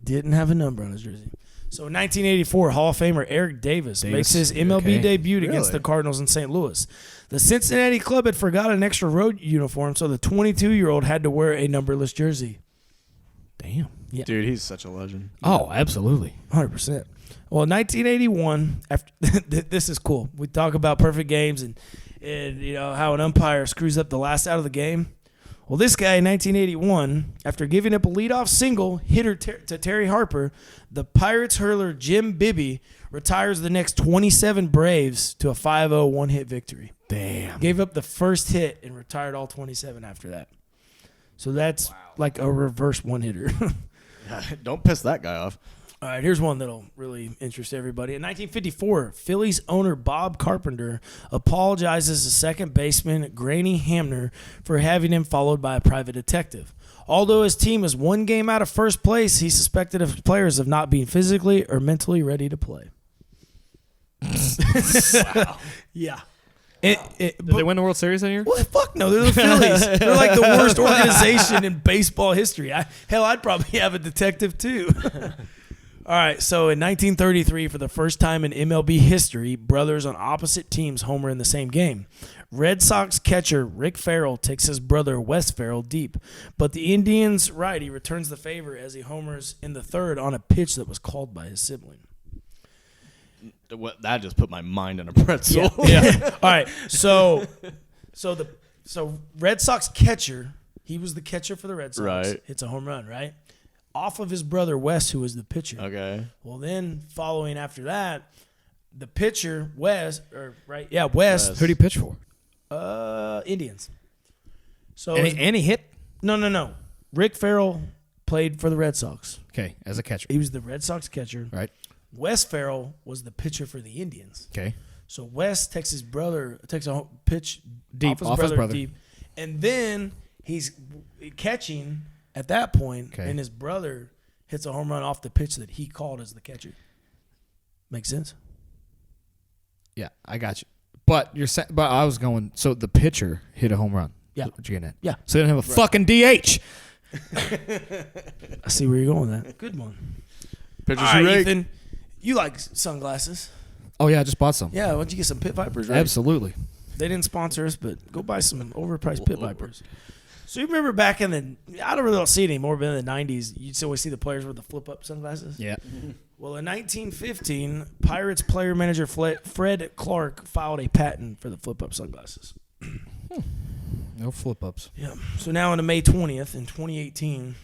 Didn't have a number on his jersey. So, in 1984, Hall of Famer Eric Davis makes his MLB debut against the Cardinals in St. Louis. The Cincinnati club had forgot an extra road uniform, so the 22-year-old had to wear a numberless jersey. Damn. Yeah. Dude, he's such a legend. Oh, absolutely. 100%. Well, in 1981, after this is cool. We talk about perfect games and you know how an umpire screws up the last out of the game. Well, this guy in 1981, after giving up a leadoff single hitter to Terry Harper, the Pirates hurler Jim Bibby retires the next 27 Braves to a 5-0 one-hit victory. Damn. Gave up the first hit and retired all 27 after that. So that's like a reverse one-hitter. Don't piss that guy off. All right, here's one that'll really interest everybody. In 1954, Phillies owner Bob Carpenter apologizes to second baseman Granny Hamner for having him followed by a private detective. Although his team is one game out of first place, he suspected his players of not being physically or mentally ready to play. Wow. Yeah. Did they win the World Series that year? Well, fuck no. They're the Phillies. They're like the worst organization in baseball history. I'd probably have a detective too. All right, so in 1933, for the first time in MLB history, brothers on opposite teams homer in the same game. Red Sox catcher Rick Farrell takes his brother Wes Farrell deep, but the Indians righty returns the favor as he homers in the third on a pitch that was called by his sibling. That just put my mind in a pretzel. Yeah. All right, so Red Sox catcher, he was the catcher for the Red Sox. Right. Hits a home run, right? Off of his brother Wes, who was the pitcher. Okay. Well, then following after that, the pitcher Wes. Who did he pitch for? Indians. So And he hit? No. Rick Farrell played for the Red Sox. Okay, as a catcher. He was the Red Sox catcher. Right. Wes Farrell was the pitcher for the Indians. Okay. So Wes takes a pitch Deep, off his brother. deep. And then he's catching at that point, Okay. and his brother hits a home run off the pitch that he called as the catcher. Make sense? Yeah, I got you. But I was going. So the pitcher hit a home run. Yeah. What you getting at? Yeah. So they didn't have a fucking DH. I see where you're going with that. Good one. Pitcher All right, Shrek. Ethan, you like sunglasses. Oh yeah, I just bought some. Yeah, why don't you get some Pit Vipers, right? Absolutely. They didn't sponsor us, but go buy some overpriced Pit Vipers. So you remember back in I don't really see it anymore, but in the 90s, you'd always see the players with the flip-up sunglasses. Yeah. Well, in 1915, Pirates player manager Fred Clark filed a patent for the flip-up sunglasses. No flip ups. Yeah. So now on May 20th in 2018,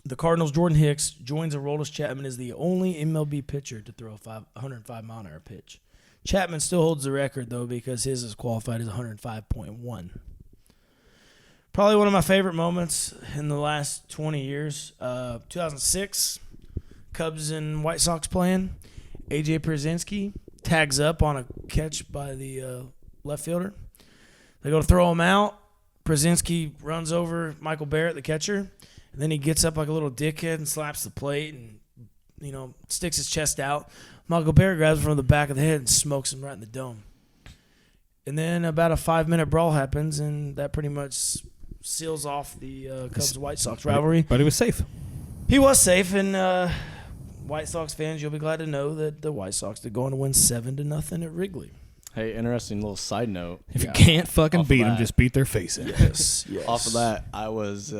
the Cardinals' Jordan Hicks joins Aroldis Chapman as the only MLB pitcher to throw a 105-mile-an-hour pitch. Chapman still holds the record, though, because his is qualified as 105.1. Probably one of my favorite moments in the last 20 years. 2006, Cubs and White Sox playing. A.J. Pierzynski tags up on a catch by the left fielder. They go to throw him out. Pierzynski runs over Michael Barrett, the catcher, and then he gets up like a little dickhead and slaps the plate and, sticks his chest out. Michael Barrett grabs him from the back of the head and smokes him right in the dome. And then about a 5-minute brawl happens, and that pretty much seals off the Cubs-White Sox rivalry. But he was safe. He was safe, and White Sox fans, you'll be glad to know that the White Sox did go on to win 7-0 at Wrigley. Hey, interesting little side note. If you can't fucking Off of beat them, that. just beat their face in. Yes. Off of that, I was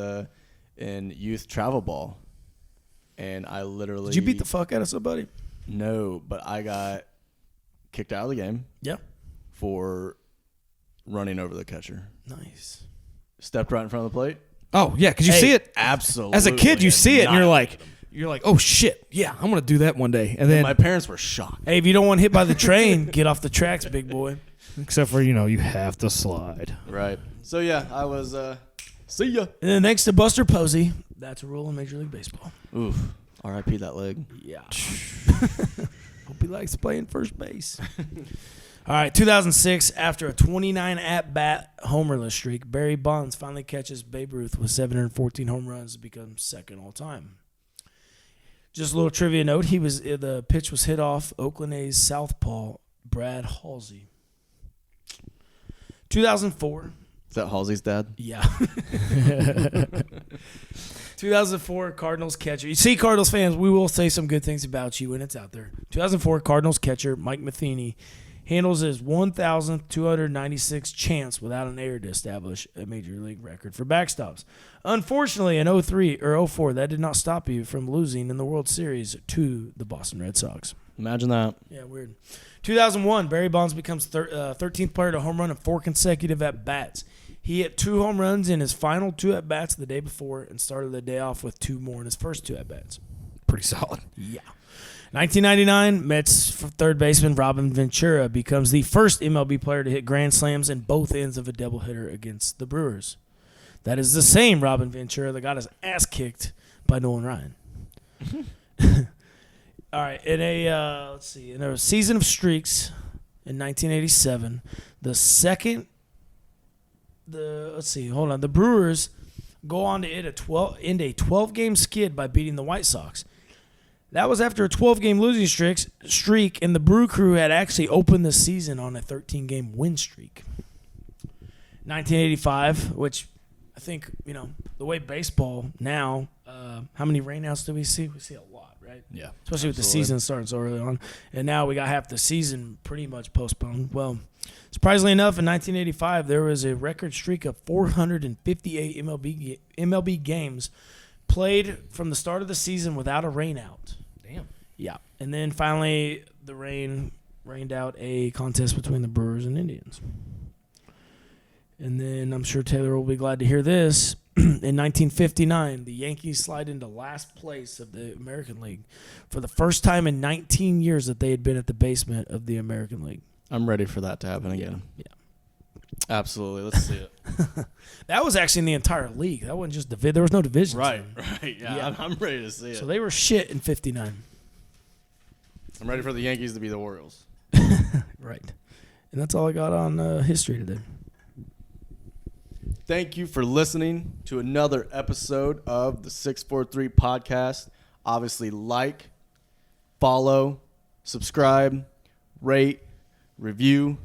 in youth travel ball, and I literally... Did you beat the fuck out of somebody? No, but I got kicked out of the game Yeah. for running over the catcher. Nice. Stepped right in front of the plate. Oh yeah, because you Hey, see it Absolutely. as a kid. You see it, and you're like, annihilated oh shit, yeah, I'm gonna do that one day. And them. then, My parents were shocked. Hey, if you don't want hit by the train, get off the tracks, big boy. except for you have to slide. Right. So, yeah, I was... see ya. And then thanks to Buster Posey, that's a rule in Major League Baseball. Oof. R.I.P. that leg. Yeah. Hope he likes playing first base. All right, 2006, after a 29 at-bat homerless streak, Barry Bonds finally catches Babe Ruth with 714 home runs to become second all-time. Just a little trivia note: the pitch was hit off Oakland A's southpaw Brad Halsey. 2004. Is that Halsey's dad? Yeah. 2004 Cardinals catcher. You see, Cardinals fans, we will say some good things about you when it's out there. 2004 Cardinals catcher Mike Matheny handles his 1,296 chance without an error to establish a major league record for backstops. Unfortunately, in 03 or 04, that did not stop you from losing in the World Series to the Boston Red Sox. Imagine that. Yeah, weird. 2001, Barry Bonds becomes 13th player to home run in 4 consecutive at-bats. He hit 2 home runs in his final 2 at-bats the day before and started the day off with 2 more in his first 2 at-bats. Pretty solid. Yeah. 1999, Mets third baseman Robin Ventura becomes the first MLB player to hit grand slams in both ends of a doubleheader against the Brewers. That is the same Robin Ventura that got his ass kicked by Nolan Ryan. All right, in a season of streaks in 1987, the Brewers go on to end a 12-game skid by beating the White Sox. That was after a 12-game losing streak, and the Brew Crew had actually opened the season on a 13-game win streak. 1985, which I think, the way baseball now, how many rainouts do we see? We see a lot, right? Yeah. Especially with the season starting so early on. And now we got half the season pretty much postponed. Well, surprisingly enough, in 1985, there was a record streak of 458 MLB games played from the start of the season without a rainout. Damn. Yeah. And then finally, the rained out a contest between the Brewers and Indians. And then I'm sure Taylor will be glad to hear this. In 1959, the Yankees slide into last place of the American League for the first time in 19 years that they had been at the basement of the American League. I'm ready for that to happen again. Yeah. Absolutely. Let's see it. That was actually in the entire league. That wasn't just there was no division. Right. Yeah, Yeah. I'm ready to see it. So they were shit in 59. I'm ready for the Yankees to be the Orioles. Right. And that's all I got on history today. Thank you for listening to another episode of the 643 podcast. Obviously, like, follow, subscribe, rate, review.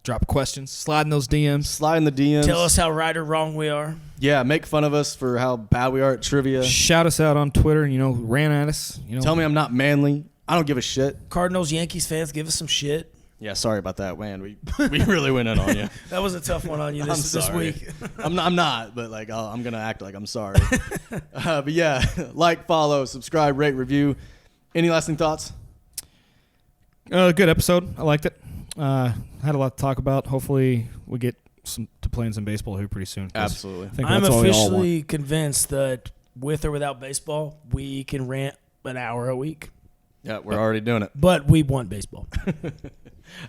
Drop questions. Slide in those DMs. Slide in the DMs. Tell us how right or wrong we are. Yeah, make fun of us for how bad we are at trivia. Shout us out on Twitter and, ran at us. Tell me I'm not manly. I don't give a shit. Cardinals, Yankees fans, give us some shit. Yeah, sorry about that, man. We really went in on you. That was a tough one on you this week. I'm not, but I'm gonna act like I'm sorry. But yeah, like, follow, subscribe, rate, review. Any lasting thoughts? Good episode. I liked it. Had a lot to talk about. Hopefully, we get to playing some baseball here pretty soon. Absolutely. I think I'm that's all we all want. officially convinced that with or without baseball, we can rant an hour a week. Yeah, we're already doing it. But we want baseball.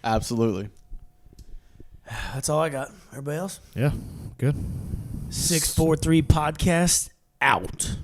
Absolutely. That's all I got. Everybody else? Yeah, good. 643 podcast out.